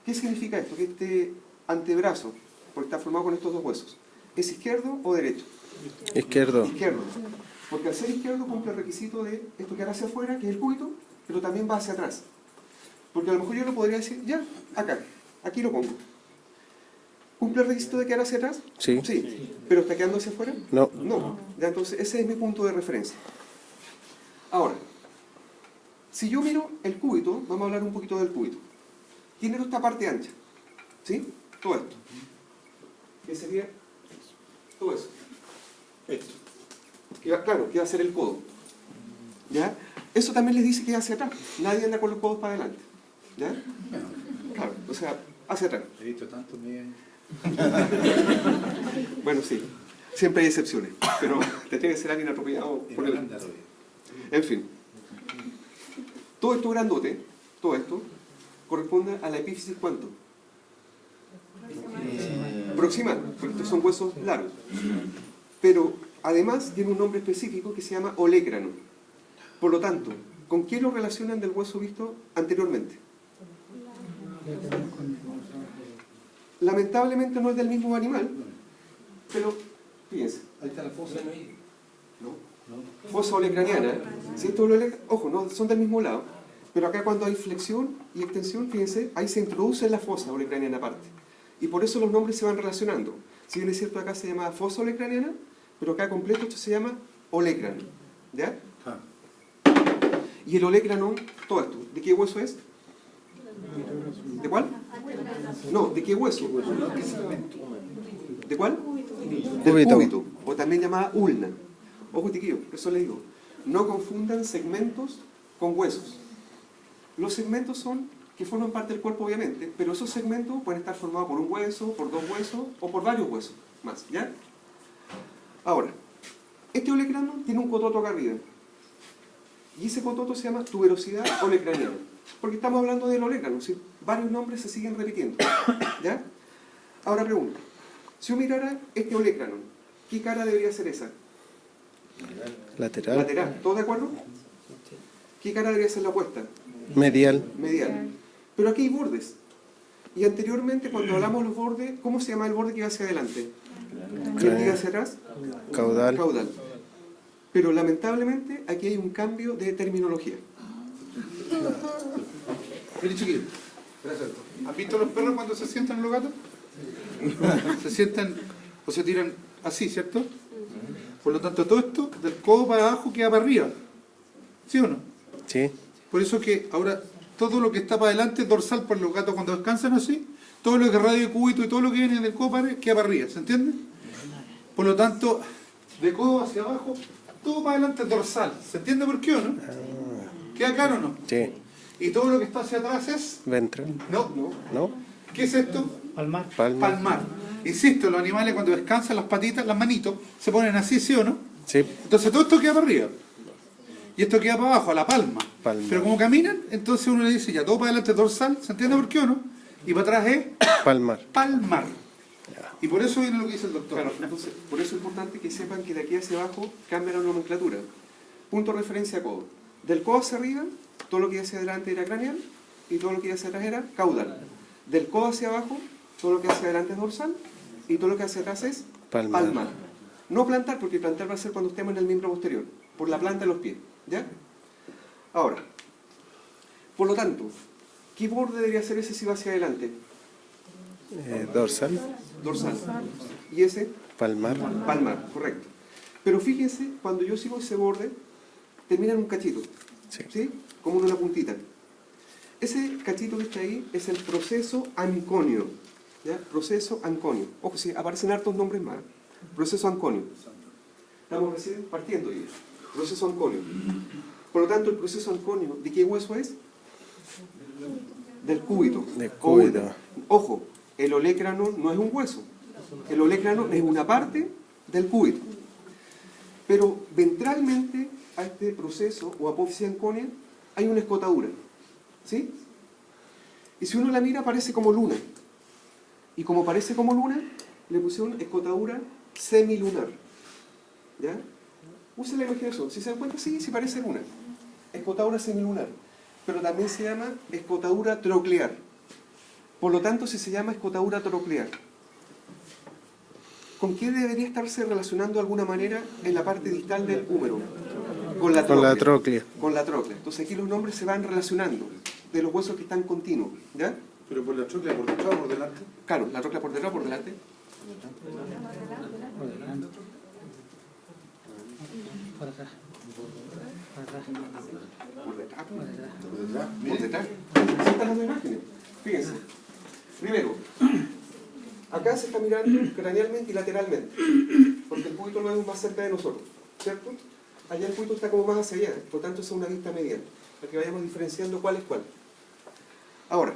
¿Qué significa esto? Que este antebrazo, porque está formado con estos dos huesos, ¿es izquierdo o derecho? Izquierdo. Izquierdo. Porque al ser izquierdo cumple el requisito de esto que hará hacia afuera, que es el cúbito, pero también va hacia atrás. Porque a lo mejor yo lo podría decir, ya, acá, aquí lo pongo. ¿Cumple el requisito de quedar hacia atrás? Sí. Sí. ¿Pero está quedando hacia afuera? No. No. Ya, entonces ese es mi punto de referencia. Ahora, si yo miro el cúbito, vamos a hablar un poquito del cúbito. Tiene toda esta parte ancha. ¿Sí? Todo esto. ¿Qué sería? Todo eso. Esto. Claro, que va a ser el codo. ¿Ya? Eso también les dice que es hacia atrás. Nadie anda con los codos para adelante. ¿Ya? Claro, o sea, hacia atrás. He visto tanto bien. Bueno, sí. Siempre hay excepciones. Pero te tiene que ser alguien atropellado por el... En fin. Todo esto grandote, todo esto, corresponde a la epífisis ¿cuánto? Proximal, porque estos son huesos largos. Pero además tiene un nombre específico que se llama olecrano. Por lo tanto, ¿con qué lo relacionan del hueso visto anteriormente? Lamentablemente no es del mismo animal, pero fíjense. Ahí está la fosa. ¿No? Fosa olecraniana. Si esto ojo, no son del mismo lado, pero acá cuando hay flexión y extensión, fíjense, ahí se introduce en la fosa olecraniana aparte. Y por eso los nombres se van relacionando. Si bien es cierto, acá se llama fosa olecraniana, pero acá completo esto se llama olecrano. ¿Ya? Ah. Y el olecrano, todo esto, ¿de qué hueso es? ¿De cuál? No, ¿de qué hueso? ¿De cuál? Del cúbito, o también llamada ulna. Ojo, chiquillos, eso les digo. No confundan segmentos con huesos. Los segmentos son que forman parte del cuerpo, obviamente, pero esos segmentos pueden estar formados por un hueso, por dos huesos o por varios huesos más, ¿ya? Ahora, este olecrano tiene un cototo acá arriba. Y ese cototo se llama tuberosidad olecraniana. Porque estamos hablando del olecrano, ¿sí? Varios nombres se siguen repitiendo, ¿ya? Ahora pregunta, si yo mirara este olecrano, ¿qué cara debería ser esa? Lateral. Lateral, ¿todos de acuerdo? ¿Qué cara debería ser la opuesta? Medial. Medial. Pero aquí hay bordes. Y anteriormente, cuando hablamos de los bordes, ¿cómo se llama el borde que va hacia adelante? ¿Y el que va hacia atrás? Caudal. Caudal. Pero lamentablemente, aquí hay un cambio de terminología. Mire, chiquillo. ¿Han visto los perros cuando se sientan en los gatos? Se sientan o se tiran así, ¿cierto? Por lo tanto, todo esto del codo para abajo queda para arriba. ¿Sí o no? Sí. Por eso que ahora todo lo que está para adelante es dorsal por los gatos cuando descansan así. Todo lo que es radio de cúbito y todo lo que viene del codo queda para arriba. ¿Se entiende? Por lo tanto, de codo hacia abajo, todo para adelante es dorsal. ¿Se entiende por qué o no? ¿Queda claro o no? Sí. Y todo lo que está hacia atrás es... Ventral. No. ¿No? ¿Qué es esto? Palmar. Palmar. Insisto, los animales cuando descansan las patitas, las manitos, se ponen así, ¿sí o no? Sí. Entonces todo esto queda para arriba. Y esto queda para abajo, a la palma. Palma. Pero como caminan, entonces uno le dice, ya, todo para adelante es dorsal, ¿se entiende por qué o no? Y para atrás es Palmar. palmar. Ya. Y por eso viene lo que dice el doctor. Claro, entonces, por eso es importante que sepan que de aquí hacia abajo cambia la nomenclatura. Punto de referencia a codo. Del codo hacia arriba, todo lo que iba hacia adelante era craneal y todo lo que iba hacia atrás era caudal. Del codo hacia abajo, todo lo que hacia adelante es dorsal y todo lo que hacia atrás es Palmar. palmar. No plantar, porque plantar va a ser cuando estemos en el miembro posterior, por la planta de los pies. ¿Ya? Ahora, por lo tanto, ¿qué borde debería ser ese si va hacia adelante? Dorsal, Dorsal. ¿Y ese? palmar, Palmar, correcto. Pero fíjense, cuando yo sigo ese borde, termina en un cachito, sí. ¿sí? Como en una puntita. Ese cachito que está ahí es el proceso anconio, ¿ya? Proceso anconio. Ojo, sí, aparecen hartos nombres más. Proceso anconio. Estamos recién partiendo ya. Proceso anconio. Por lo tanto, el proceso anconio, ¿de qué hueso es? Del cúbito. Del cúbito. Ojo, el olecrano no es un hueso. El olecrano es una parte del cúbito. Pero ventralmente a este proceso o apófisis anconia hay una escotadura. ¿Sí? Y si uno la mira parece como luna. Y como parece como luna, le pusieron escotadura semilunar. ¿Ya? Use la imaginación. Si se dan cuenta, sí parece luna. Escotadura semilunar. Pero también se llama escotadura troclear. Por lo tanto, si se llama escotadura troclear, ¿con qué debería estarse relacionando de alguna manera en la parte distal del húmero? Con la tróclea. Con la tróclea. Entonces aquí los nombres se van relacionando de los huesos que están continuos. ¿Ya? Pero por la tróclea por detrás o por delante. Claro, la tróclea por detrás o por delante. Por acá. Por detrás. Por detrás. Por Mire. detrás. Así están las dos imágenes. Fíjense. Primero, acá se está mirando cranealmente y lateralmente, porque el cúbito lo vemos más cerca de nosotros, ¿cierto? Allá el cúbito está como más hacia allá, por tanto es una vista medial, para que vayamos diferenciando cuál es cuál. Ahora,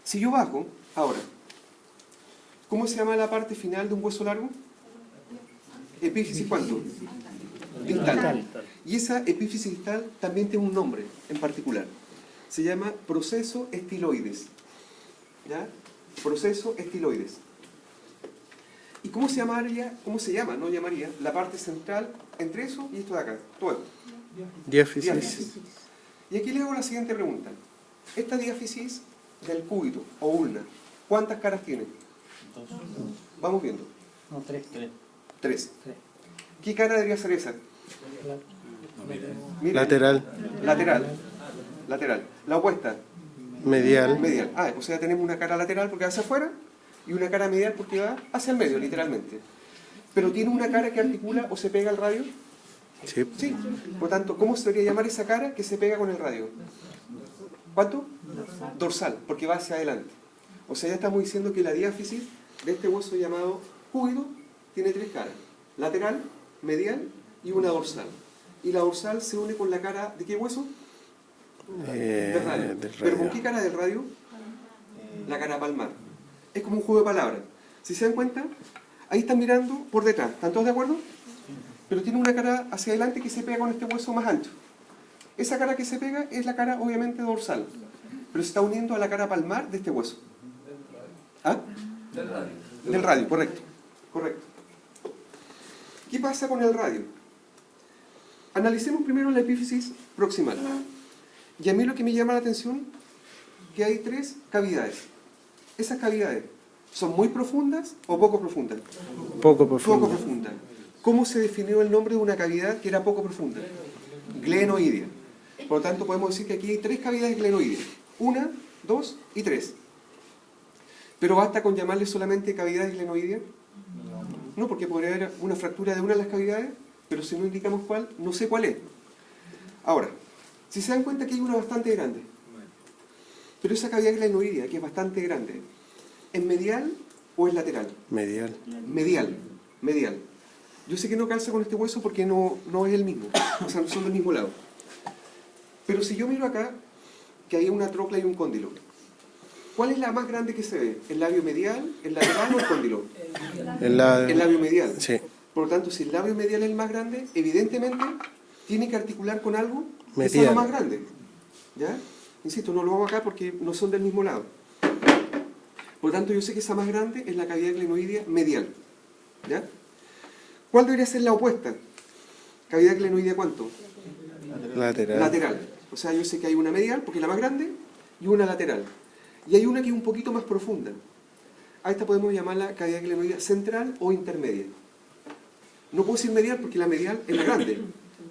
si yo bajo, ahora, ¿cómo se llama la parte final de un hueso largo? Epífisis, ¿cuánto? Distal. Y esa epífisis distal también tiene un nombre en particular. Se llama proceso estiloides. ¿Ya? Proceso estiloides. ¿Y cómo se llamaría, no llamaría, la parte central entre eso y esto de acá? Todo esto. Diáfisis. Diáfisis. Y aquí le hago la siguiente pregunta. Esta diáfisis del cúbito o ulna, ¿cuántas caras tiene? Dos. Vamos viendo. No, tres. Tres. ¿Qué cara debería ser esa? Mira. Lateral, Lateral. La opuesta. medial, Medial. Ah, o sea, tenemos una cara lateral porque va hacia afuera y una cara medial porque va hacia el medio, literalmente. Pero tiene una cara que articula o se pega al radio. sí. Sí. Por tanto, ¿cómo se debería llamar esa cara que se pega con el radio? ¿Cuánto? Dorsal, porque va hacia adelante. O sea, ya estamos diciendo que la diáfisis de este hueso llamado cúbito tiene tres caras. Lateral, medial y una dorsal. Y la dorsal se une con la cara ¿de qué hueso? Del radio. Del ¿Pero con radio. qué cara del radio? La cara palmar. Es como un juego de palabras. Si se dan cuenta, ahí están mirando por detrás. ¿Están todos de acuerdo? Pero tiene una cara hacia adelante que se pega con este hueso más ancho. Esa cara que se pega es la cara obviamente dorsal, pero se está uniendo a la cara palmar de este hueso. ¿Ah? Del radio. Del radio, correcto. Correcto. ¿Qué pasa con el radio? Analicemos primero la epífisis proximal. Y a mí lo que me llama la atención que hay tres cavidades. Esas cavidades son muy profundas o poco profundas. Poco Poco profundo. profunda. ¿Cómo se definió el nombre de una cavidad que era poco profunda? Glenoidea. Por lo tanto, podemos decir que aquí hay tres cavidades glenoideas. 1, 2 y 3. ¿Pero basta con llamarle solamente cavidades glenoideas? No, porque podría haber una fractura de una de las cavidades, pero si no indicamos cuál, no sé cuál es. Ahora, si se dan cuenta que hay una bastante grande, pero esa cavidad glenoidea, que es bastante grande, ¿es medial o es lateral? Medial. Medial. Yo sé que no calza con este hueso porque no es el mismo, o sea, no son del mismo lado. Pero si yo miro acá, que hay una trocla y un cóndilo, ¿cuál es la más grande que se ve? ¿El labio medial, el lateral o el cóndilo? El labio medial. Sí. Por lo tanto, si el labio medial es el más grande, evidentemente tiene que articular con algo que Medial. sea lo más grande. ¿Ya? Insisto, no lo vamos acá porque no son del mismo lado. Por lo tanto, yo sé que esa más grande es la cavidad glenoidea medial. ¿Ya? ¿Cuál debería ser la opuesta? ¿Cavidad glenoidea cuánto? Lateral. Lateral. O sea, yo sé que hay una medial, porque es la más grande, y una lateral. Y hay una que es un poquito más profunda. A esta podemos llamarla cavidad glenoidea central o intermedia. No puedo decir medial porque la medial es la grande.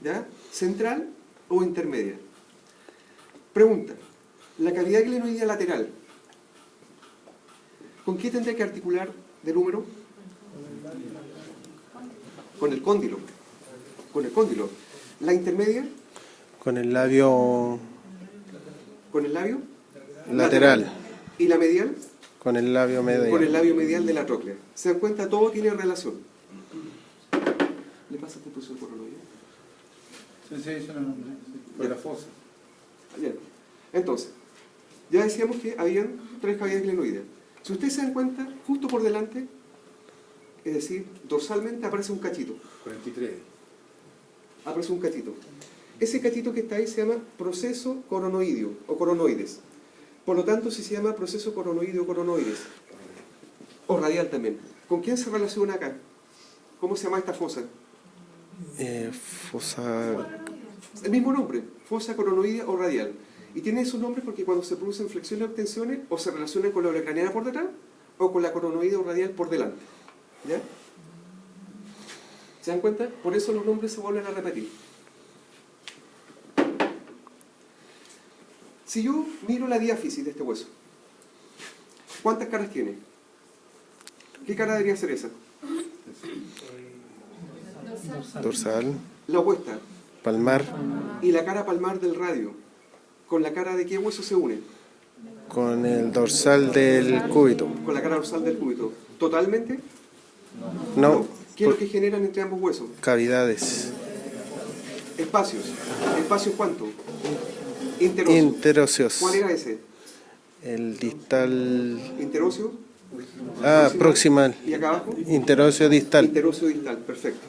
¿Ya? Central o intermedia. Pregunta. La cavidad glenoidea lateral, ¿con qué tendré que articular del húmero? Con el cóndilo. Con el cóndilo. La intermedia, Con el labio con el labio lateral. y la medial Con el labio con el medial. labio medial de la tróclea. ¿Se dan cuenta? Todo tiene relación. ¿Le pasa a este profesor coronoide? Sí, sí, eso no, fue la fosa. Bien. Entonces, ya decíamos que habían 3 cavidades glenoideas. Si ustedes se dan cuenta, justo por delante, es decir, dorsalmente aparece un cachito. 43. Aparece un cachito. Ese cachito que está ahí se llama proceso coronoideo o coronoides. Por lo tanto, si se llama proceso coronoideo o coronoides, o radial también, ¿con quién se relaciona acá? ¿Cómo se llama esta fosa? Fosa. El mismo nombre, fosa coronoidea o radial. Y tiene esos nombres porque cuando se producen flexiones o extensiones, o se relacionan con la ola craneana por detrás, o con la coronoidea o radial por delante. ¿Ya? ¿Se dan cuenta? Por eso los nombres se vuelven a repetir. Si yo miro la diáfisis de este hueso, ¿cuántas caras tiene? ¿Qué cara debería ser esa? Dorsal. La opuesta. Palmar. Y la cara palmar del radio. ¿Con la cara de qué hueso se une? Con el dorsal del cúbito. Con la cara dorsal del cúbito. ¿Totalmente? No. ¿Qué es lo que generan entre ambos huesos? Cavidades. Espacios. ¿Espacios cuánto? Interóseo. Interóseos. ¿Cuál era ese? El distal. Interóseo. Proximal. ¿Y acá abajo? Interóseo distal. Interóseo distal, perfecto.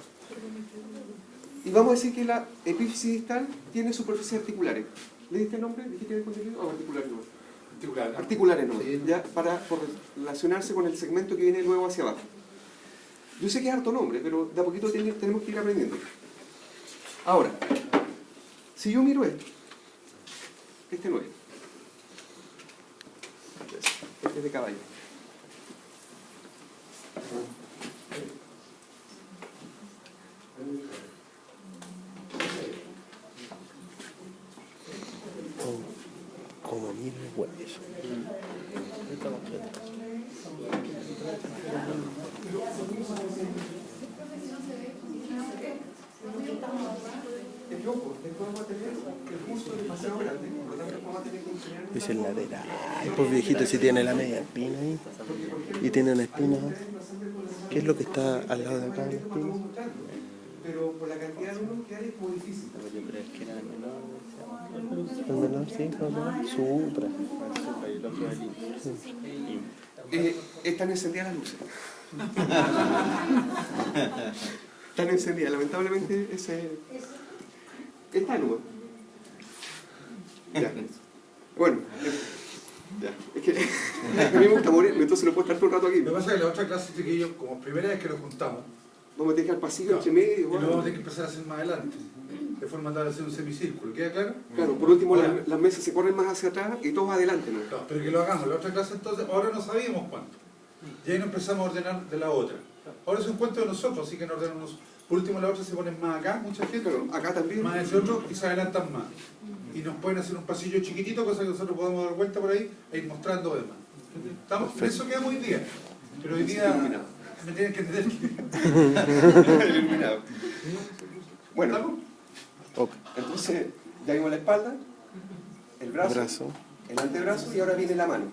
Y vamos a decir que la epífisis distal tiene superficies articulares. ¿Le diste el nombre? ¿Dijiste el contenido? ¿O articulares no? Articular. Articulares no. Sí. Ya por relacionarse con el segmento que viene luego hacia abajo. Yo sé que es harto nombre, pero de a poquito tenemos que ir aprendiendo. Ahora, si yo miro esto, este no es. Este es de caballo. Como mil huesos. El loco, después vamos a tener el curso demasiado grande, por lo tanto vamos a tener que enseñar. Es el lateral. Pues viejito, si tiene la media espina ahí. Y tiene una espina. ¿Qué es lo que está al lado de acá de la espina? Pero por la cantidad de uno que hay es muy difícil. El menor, sí, el supra. Están encendidas las luces. Están encendidas, lamentablemente está nomás. Ya. Bueno, ya. Es que a mí me gusta morir, entonces no puedo estar todo el rato aquí. Lo que pasa es que la otra clase, chiquillos, como primera vez que nos juntamos, Vamos a tener que ir al pasillo entre medio. y lo Bueno. vamos a tener que empezar a hacer más adelante, de forma tal de hacer un semicírculo. ¿Queda claro? Claro, por último Ahora. las mesas se corren más hacia atrás y todos adelante, ¿no? No, pero que lo hagamos. La otra clase entonces, ahora no sabíamos cuánto. Y ahí nos empezamos a ordenar de la otra. Ahora es un cuento de nosotros, así que nos ordenamos. Por último, la otra se ponen más acá, mucha gente, Claro, acá también. más ese otro y se adelantan más. Y nos pueden hacer un pasillo chiquitito, cosa que nosotros podamos dar vuelta por ahí e ir mostrando demás. ¿Estamos? En eso quedamos hoy día. Pero hoy día me tienen que entender que... Iluminado. Bueno, ¿Estamos? Ok. entonces ya vimos la espalda, el brazo, el antebrazo y ahora viene la mano.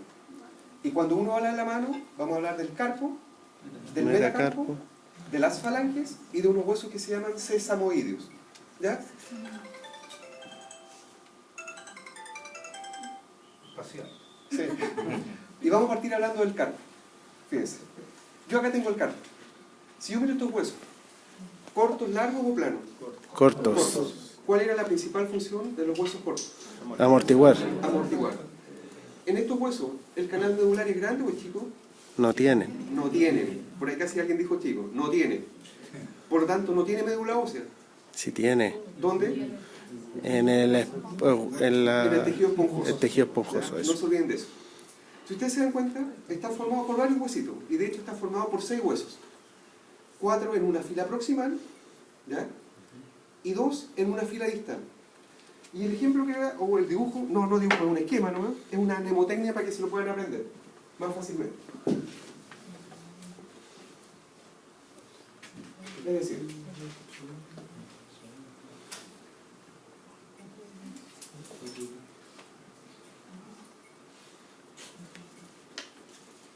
Y cuando uno habla de la mano, vamos a hablar del carpo, del metacarpo, de las falanges y de unos huesos que se llaman sesamoideos. ¿Ya? Espacial. Sí. Y vamos a partir hablando del carpo. Fíjense. Yo acá tengo el carpo. Si yo miro estos huesos, ¿cortos, largos o planos? Cortos. ¿Cuál era la principal función de los huesos cortos? Amortiguar. Amortiguar. En estos huesos, ¿el canal medular es grande o es chico? No tienen. No tiene. Por ahí casi alguien dijo chico. No tiene. Por lo tanto, no tiene médula ósea. Sí tiene. ¿Dónde? En el, En el tejido esponjoso. el tejido esponjoso, No eso. se olviden de eso. Si ustedes se dan cuenta, está formado por varios huesitos. Y de hecho está formado por 6 huesos. 4 en una fila proximal, ¿ya? Y 2 en una fila distal. Y el ejemplo que da, o el dibujo, no dibujo, es un esquema, ¿no? Es una mnemotecnia para que se lo puedan aprender más fácilmente. Es decir,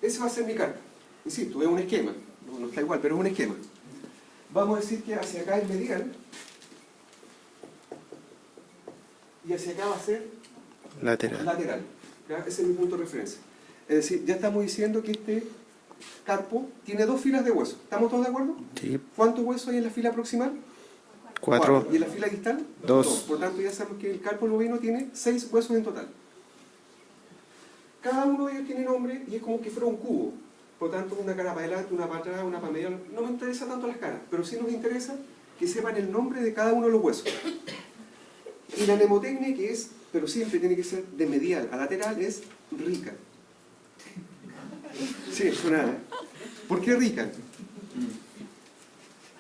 ese va a ser mi carta. Insisto, es un esquema. No está igual, pero es un esquema. Vamos a decir que hacia acá es medial. Y hacia acá va a ser Lateral. lateral. ¿Ya? Ese es mi punto de referencia. Es decir, ya estamos diciendo que este carpo tiene 2 filas de huesos. ¿Estamos todos de acuerdo? Sí. ¿Cuántos huesos hay en la fila proximal? 4. ¿Y en la fila distal? 2. Por tanto, ya sabemos que el carpo bovino tiene 6 huesos en total. Cada uno de ellos tiene nombre y es como que fuera un cubo. Por tanto, una cara para adelante, una para atrás, una para medio. No me interesa tanto las caras, pero sí nos interesa que sepan el nombre de cada uno de los huesos. Y la mnemotecnia, que es, pero siempre tiene que ser de medial a lateral, es rica. Sí, suena, ¿eh? ¿Por qué rica?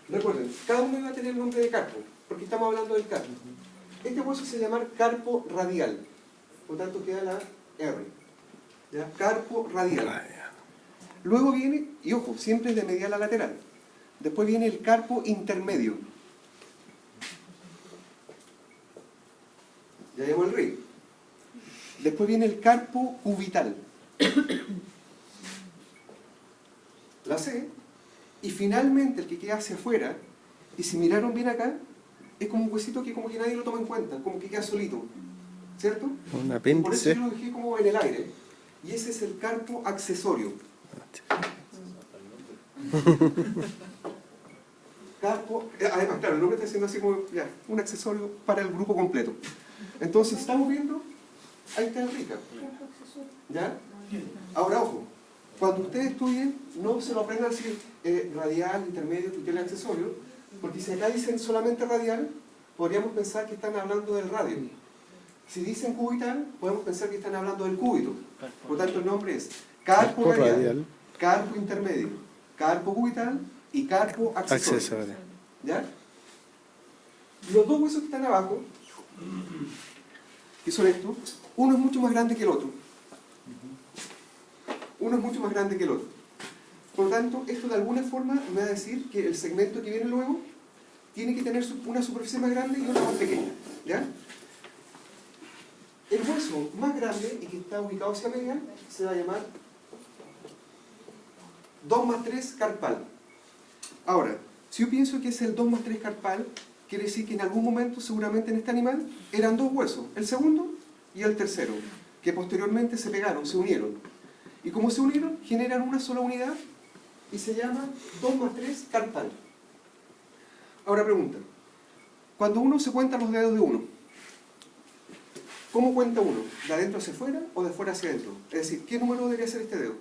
Recuerden, cada uno va a tener el nombre de carpo, porque estamos hablando del carpo. Este hueso se llama carpo radial, por tanto queda la R. ¿Ya? Carpo radial. Luego viene, y ojo, siempre es de medial a lateral. Después viene el carpo intermedio. Ya llamó el rey. Después viene el carpo cubital. La C. Y finalmente el que queda hacia afuera, y si miraron bien acá, es como un huesito que como que nadie lo toma en cuenta, como que queda solito. ¿Cierto? Un Por eso apéndice. yo lo dejé como en el aire. Y ese es el carpo accesorio. Carpo, además, claro, el nombre está diciendo así como ya, un accesorio para el grupo completo. Entonces, estamos viendo, ahí está el rica. ¿Ya? Ahora, ojo, cuando ustedes estudien, no se lo aprendan así, radial, intermedio, tutel, accesorio, porque si acá dicen solamente radial, podríamos pensar que están hablando del radio. Si dicen cubital, podemos pensar que están hablando del cúbito. Por tanto, el nombre es carpo radial, carpo intermedio, carpo cubital y carpo accesorio. Accesorio. ¿Ya? Los 2 huesos que están abajo, que son estos, uno es mucho más grande que el otro. Uno es mucho más grande que el otro. Por lo tanto, esto de alguna forma me va a decir que el segmento que viene luego tiene que tener una superficie más grande y otra más pequeña. ¿Ya? El hueso más grande y que está ubicado hacia medial se va a llamar 2+3 carpal. Ahora, si yo pienso que es el 2+3 carpal, quiere decir que en algún momento, seguramente en este animal, eran 2 huesos, el segundo y el tercero, que posteriormente se pegaron, se unieron. Y como se unieron, generan una sola unidad y se llama 2+3 carpal. Ahora pregunta, cuando uno se cuenta los dedos de uno, ¿cómo cuenta uno? ¿De adentro hacia afuera o de afuera hacia adentro? Es decir, ¿qué número debería ser este dedo?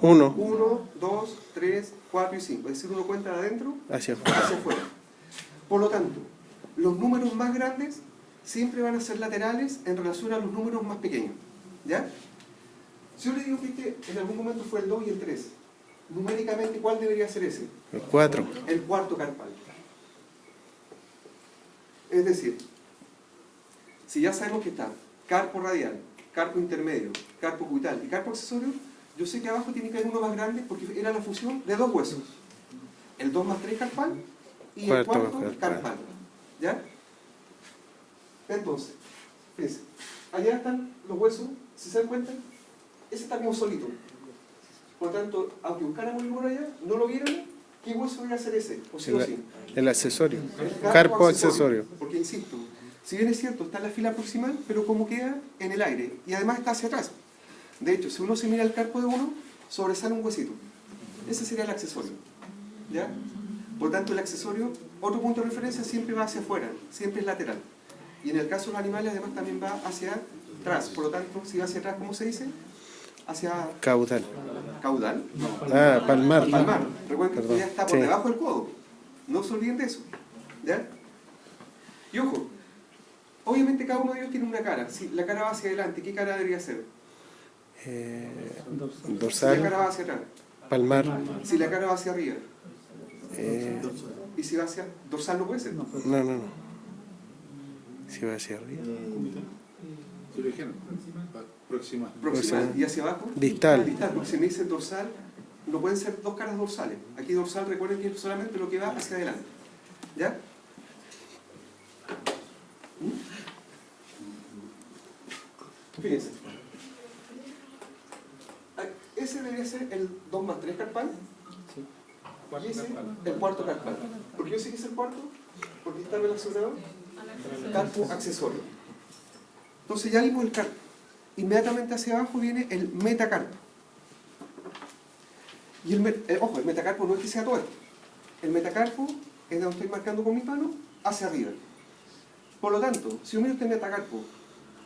1. 1, 2, 3, 4 y 5. Es decir, uno cuenta de adentro Hacia afuera. hacia afuera. Por lo tanto, los números más grandes siempre van a ser laterales en relación a los números más pequeños. ¿Ya? Si yo le digo que este en algún momento fue el 2 y el 3, numéricamente, ¿cuál debería ser ese? El 4. El cuarto carpal. Es decir, si ya sabemos que está carpo radial, carpo intermedio, carpo cubital y carpo accesorio, yo sé que abajo tiene que haber uno más grande porque era la fusión de 2 huesos. El 2+3 carpal y el cuarto carpal. ¿Ya? Entonces, fíjense, allá están los huesos, si se dan cuenta, ese está como solito. Por lo tanto, aunque buscáramos el número allá, no lo viéramos, ¿qué hueso debería ser ese? O sí o sí. El accesorio. El Carpo accesorio. Porque insisto, si bien es cierto, está en la fila proximal, pero como queda en el aire y además está hacia atrás. De hecho, si uno se mira el carpo de uno, sobresale un huesito. Ese sería el accesorio. ¿Ya? Por tanto, el accesorio, otro punto de referencia, siempre va hacia afuera, siempre es lateral. Y en el caso de los animales, además, también va hacia atrás. Por lo tanto, si va hacia atrás, ¿cómo se dice? hacia Caudal. caudal. Ah, palmar. Palmar. Recuerden que Perdón. ya está por Sí. debajo del codo. No se olviden de eso. ¿Ya? Y ojo, obviamente cada uno de ellos tiene una cara. Si la cara va hacia adelante, ¿qué cara debería ser? Si la Dorsal, cara va hacia atrás. palmar. Si la cara va hacia arriba. eh, Y si va hacia dorsal no puede ser. no. Si va hacia arriba. ¿Se lo dijeron? Proximal. Proximal. Y hacia abajo. Distal. Distal, porque si me dicen dorsal, no pueden ser dos caras dorsales. Aquí dorsal, recuerden que es solamente lo que va hacia adelante. ¿Ya? Fíjense. Ese debería ser el 2 más 3 carpal. Y ese el cuarto carpal. ¿Por qué yo sé que es el cuarto? Porque está relacionado carpo accesorio. Entonces ya vimos el carpo. Inmediatamente hacia abajo viene el metacarpo. Y ojo, el metacarpo no es que sea todo esto. El metacarpo es donde estoy marcando con mi mano hacia arriba. Por lo tanto, si yo miro este metacarpo,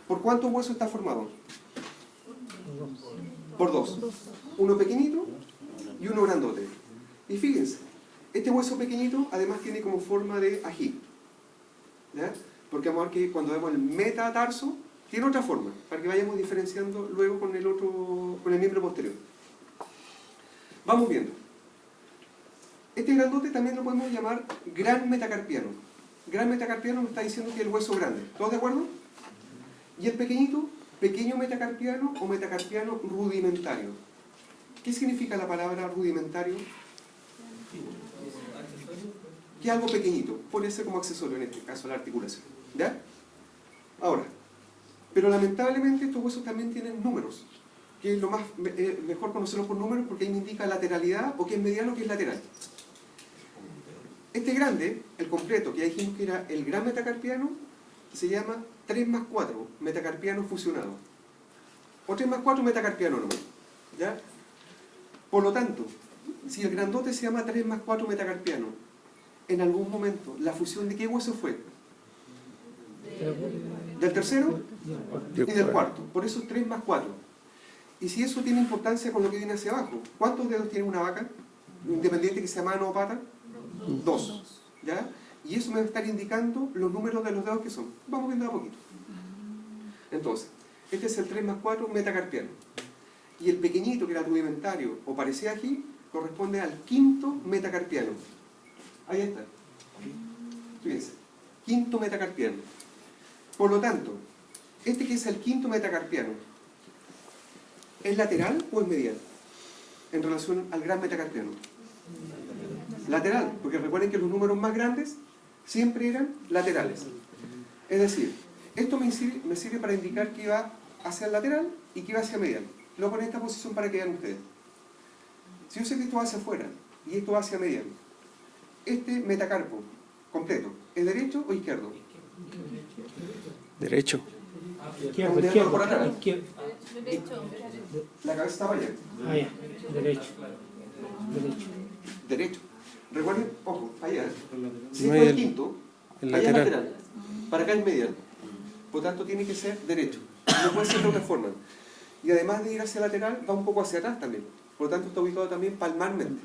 ¿por cuántos huesos está formado? Por dos. Uno pequeñito y uno grandote. Y fíjense, este hueso pequeñito además tiene como forma de ají. ¿Ya? Porque vamos a ver que cuando vemos el metatarso, tiene otra forma, para que vayamos diferenciando luego con el miembro posterior. Vamos viendo. Este grandote también lo podemos llamar gran metacarpiano. Gran metacarpiano nos está diciendo que es el hueso grande. ¿Todos de acuerdo? Y el pequeñito, pequeño metacarpiano o metacarpiano rudimentario. ¿Qué significa la palabra rudimentario? Que es algo pequeñito. Puede ser como accesorio en este caso la articulación. ¿Ya? Ahora, pero lamentablemente estos huesos también tienen números. Que es lo más mejor conocerlos por números porque ahí me indica lateralidad o que es mediano o que es lateral. Este grande, el completo, que ya dijimos que era el gran metacarpiano, se llama 3 más 4 metacarpiano fusionado. O 3 más 4 metacarpiano nomás. ¿Ya? Por lo tanto, si el grandote se llama 3 más 4 metacarpiano, en algún momento, ¿la fusión de qué hueso fue? ¿Del tercero? Y del cuarto. Por eso es 3 más 4. Y si eso tiene importancia con lo que viene hacia abajo, ¿cuántos dedos tiene una vaca? Independiente que sea mano o pata. 2. ¿Ya? Y eso me va a estar indicando los números de los dedos que son. Vamos viendo a poquito. Entonces, este es el 3 más 4 metacarpiano. Y el pequeñito, que era rudimentario o parecía aquí, corresponde al quinto metacarpiano. Ahí está. Fíjense. Quinto metacarpiano. Por lo tanto, este que es el quinto metacarpiano, ¿es lateral o es medial? En relación al gran metacarpiano. Lateral, porque recuerden que los números más grandes siempre eran laterales. Es decir, esto me sirve para indicar que iba hacia el lateral y que iba hacia medial. Lo pongo en esta posición para que vean ustedes. Si yo sé que esto va hacia afuera y esto va hacia medial, este metacarpo completo, ¿es derecho o izquierdo? Derecho. Izquierdo, por atrás. izquierdo. La cabeza estaba allá. Ah, ya, derecho. Derecho. Derecho. Recuerden, ojo, allá. Si No esto es es el quinto, el allá es lateral. lateral. Para acá es medial. Por tanto, tiene que ser derecho. No puede ser de otra forma. Y además de ir hacia lateral, va un poco hacia atrás también. Por lo tanto, está ubicado también palmarmente.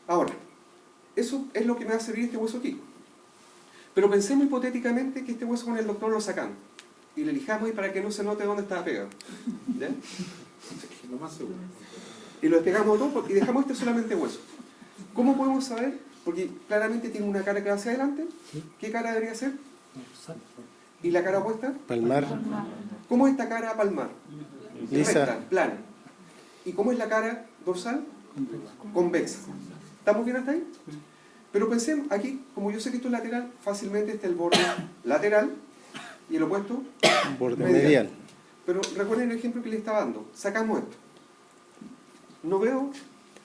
Ahora, eso es lo que me va a servir este hueso aquí. Pero pensemos hipotéticamente que este hueso con el doctor lo sacamos. Y le lijamos y para que no se note dónde estaba pegado. ¿Ya? Lo más seguro. Y lo despegamos todo y dejamos este solamente hueso. ¿Cómo podemos saber? Porque claramente tiene una cara que va hacia adelante. ¿Qué cara debería ser? ¿Y la cara opuesta? Palmar. ¿Cómo es esta cara palmar? Lisa. Recta, plana. ¿Y cómo es la cara dorsal? Convexa. ¿Estamos bien hasta ahí? Pero pensemos, aquí, como yo sé que esto es lateral, fácilmente está el borde lateral y el opuesto Borde medial. Pero recuerden el ejemplo que le estaba dando. Sacamos esto. No veo,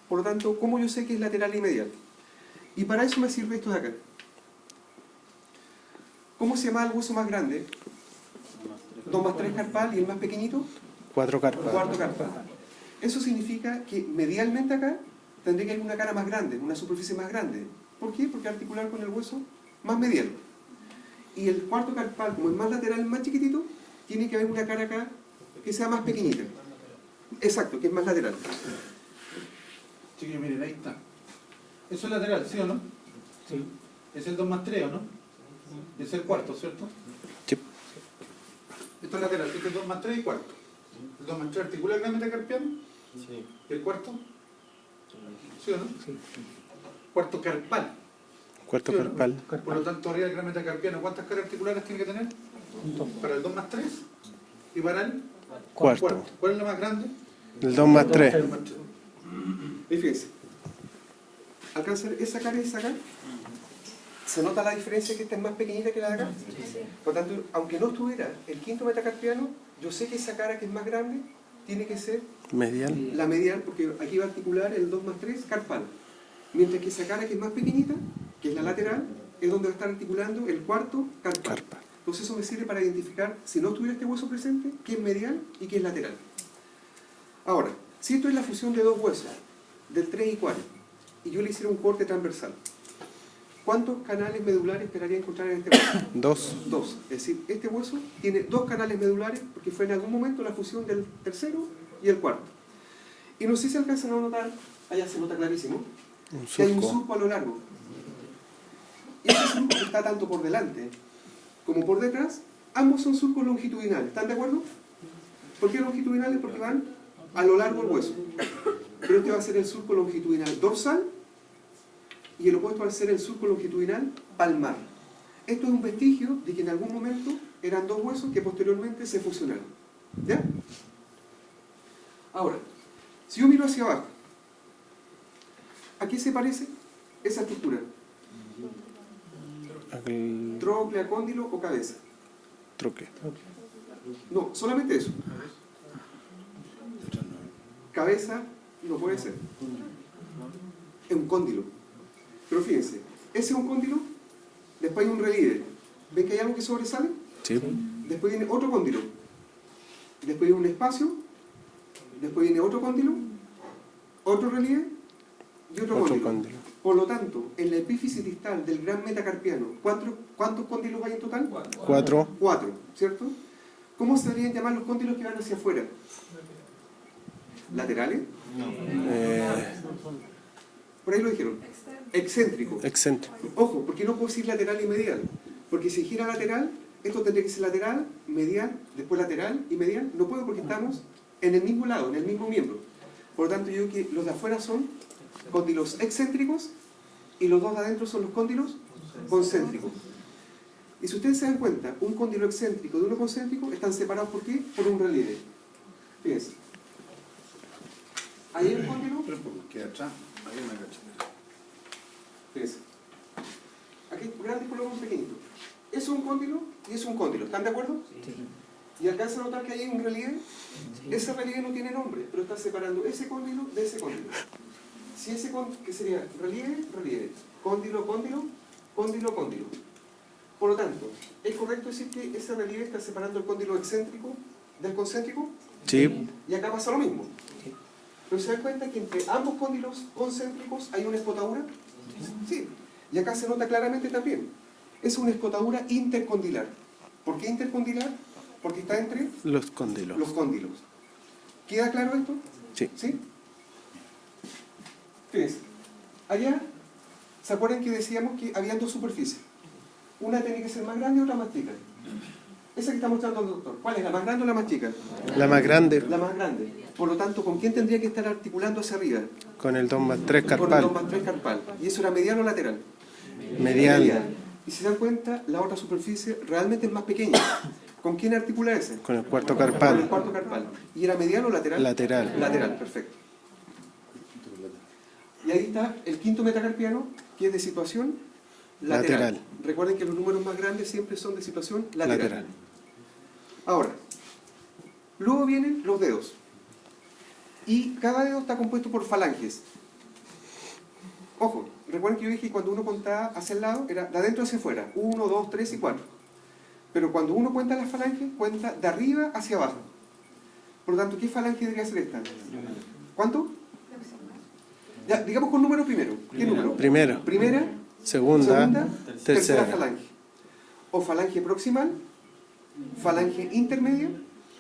por lo tanto, cómo yo sé que es lateral y medial. Y para eso me sirve esto de acá. ¿Cómo se llama el hueso más grande? 2 más 3 carpal y el más pequeñito, 4 carpas. cuarto carpal. Eso significa que medialmente acá tendría que haber una cara más grande, una superficie más grande. ¿Por qué? Porque articular con el hueso más medial. Y el cuarto carpal, como es más lateral, más chiquitito, tiene que haber una cara acá que sea más pequeñita. Exacto, que es más lateral. Chiquillos, miren, ahí está. Eso es lateral, ¿sí o no? Sí. Es el 2 más 3, ¿o no? Es el cuarto, ¿cierto? Sí. Esto es lateral, este es 2 más 3 y cuarto. El 2 más 3 articula el gran metacarpiano. Sí. ¿Y el cuarto? ¿Sí o no? Sí. Cuarto carpal. Cuarto ¿Sí o no? carpal. Por lo tanto, arriba del gran metacarpiano, ¿cuántas caras articulares tiene que tener? Para el 2 más 3 y para el Cuarto. ¿Cuál es la más grande? El 2 más 3. 2 más 3. Y fíjense, alcanza esa cara y esa cara. ¿Se nota la diferencia que esta es más pequeñita que la de acá? Por tanto, aunque no estuviera el quinto metacarpiano, yo sé que esa cara que es más grande tiene que ser Medial. la medial, porque aquí va a articular el 2 más 3 carpal. Mientras que esa cara que es más pequeñita, que es la lateral, es donde va a estar articulando el cuarto carpal. Carpal. Entonces eso me sirve para identificar, si no estuviera este hueso presente, qué es medial y qué es lateral. Ahora, si esto es la fusión de dos huesos, del 3 y 4, y yo le hiciera un corte transversal, ¿cuántos canales medulares esperaría encontrar en este hueso? 2. 2. Es decir, este hueso tiene 2 canales medulares porque fue en algún momento la fusión del tercero y el cuarto. Y no sé si alcanzan a notar, allá se nota clarísimo, Un que hay un surco. surco a lo largo. Y ese surco está tanto por delante como por detrás. Ambos son surcos longitudinales. ¿Están de acuerdo? ¿Por qué longitudinales? Porque van a lo largo del hueso. Pero este va a ser el surco longitudinal dorsal y el opuesto va a ser el surco longitudinal palmar. Esto es un vestigio de que en algún momento eran dos huesos que posteriormente se fusionaron. ¿Ya? Ahora, si yo miro hacia abajo, ¿a qué se parece esa estructura? Aquel ¿Tróclea, cóndilo o cabeza? troque. No, solamente eso. Cabeza no puede ser. Es un cóndilo. Pero fíjense, ese es un cóndilo, después hay un relieve. ¿Ven que hay algo que sobresale? Sí. Después viene otro cóndilo. Después viene un espacio. Después viene otro cóndilo, otro relieve y otro Otro cóndilo. cóndilo. Por lo tanto, en la epífisis distal del gran metacarpiano, ¿cuántos cóndilos hay en total? 4. 4, ¿cierto? ¿Cómo se deberían llamar los cóndilos que van hacia afuera? ¿Laterales? Por ahí lo dijeron. Excéntrico. Excéntrico. Ojo, ¿por qué no puedo decir lateral y medial? Porque si gira lateral, esto tendría que ser lateral, medial, después lateral y medial. No puedo porque estamos en el mismo lado, en el mismo miembro. Por lo tanto, yo digo que los de afuera son cóndilos excéntricos y los dos de adentro son los cóndilos concéntricos. Y si ustedes se dan cuenta, un cóndilo excéntrico de uno concéntrico están separados ¿por qué? Por un relieve. Fíjense. Ahí hay un cóndilo. Pero un poco, queda atrás. Ahí hay una cacheta. Fíjense. Aquí grandes colocamos pequeñitos. Eso es un cóndilo y eso es un cóndilo. ¿Están de acuerdo? Sí. Y alcanzan a notar que hay un relieve. Ese relieve no tiene nombre, pero está separando ese cóndilo de ese cóndilo. Si ese cóndilo, ¿qué sería? Relieve, relieve. Cóndilo, cóndilo, cóndilo, cóndilo. Por lo tanto, ¿es correcto decir que ese relieve está separando el cóndilo excéntrico del concéntrico? Sí. Y acá pasa lo mismo. Sí. Pero se dan cuenta que entre ambos cóndilos concéntricos hay una escotadura. Sí. Y acá se nota claramente también. Es una escotadura intercondilar. ¿Por qué intercondilar? Porque está entre Los cóndilos. los cóndilos. ¿Queda claro esto? Sí. ¿Sí? Fíjense. Allá, ¿se acuerdan que decíamos que había dos superficies? Una tenía que ser más grande y otra más chica. Esa que está mostrando el doctor. ¿Cuál es? ¿La más grande o la más chica? La más grande La más grande. Por lo tanto, ¿con quién tendría que estar articulando hacia arriba? con el 2 más 3 Con el 2 carpal. más 3 carpal. ¿Y eso era medial o lateral? Medial. Y si se dan cuenta, la otra superficie realmente es más pequeña. ¿Con quién articula ese? Con el cuarto Con el carpal. cuarto carpal. ¿Y era medial o lateral? Lateral. Lateral, perfecto. Y ahí está el quinto metacarpiano, que es de situación lateral. Lateral. Recuerden que los números más grandes siempre son de situación lateral. Lateral. Ahora, luego vienen los dedos. Y cada dedo está compuesto por falanges. Ojo, recuerden que yo dije que cuando uno contaba hacia el lado, era de adentro hacia afuera. 1, 2, 3 y 4. Pero cuando uno cuenta las falanges, cuenta de arriba hacia abajo. Por lo tanto, ¿qué falange debería ser esta? ¿Cuánto? Ya, digamos con número primero. ¿Qué número? Primero. Primera, Segunda. segunda, tercera Tercera. falange. O falange proximal, falange intermedia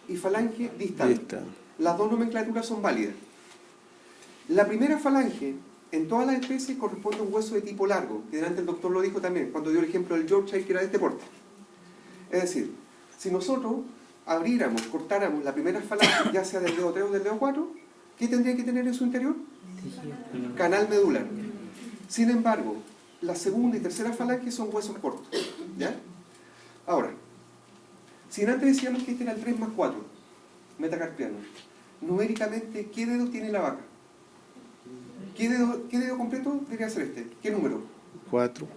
y falange distal. Distal. las dos nomenclaturas son válidas. La primera falange en todas las especies corresponde a un hueso de tipo largo, que delante el doctor lo dijo también, cuando dio el ejemplo del Yorkshire, que era de este porte. Es decir, si nosotros abriéramos, cortáramos la primera falange, ya sea del dedo 3 o del dedo 4, ¿qué tendría que tener en su interior? Canal medular. Sin embargo, la segunda y tercera falange son huesos cortos. ¿Ya? Ahora, si antes decíamos que este era el 3 más 4, metacarpiano, numéricamente, ¿qué dedo tiene la vaca? ¿Qué dedo completo debería ser este? ¿Qué número? 4.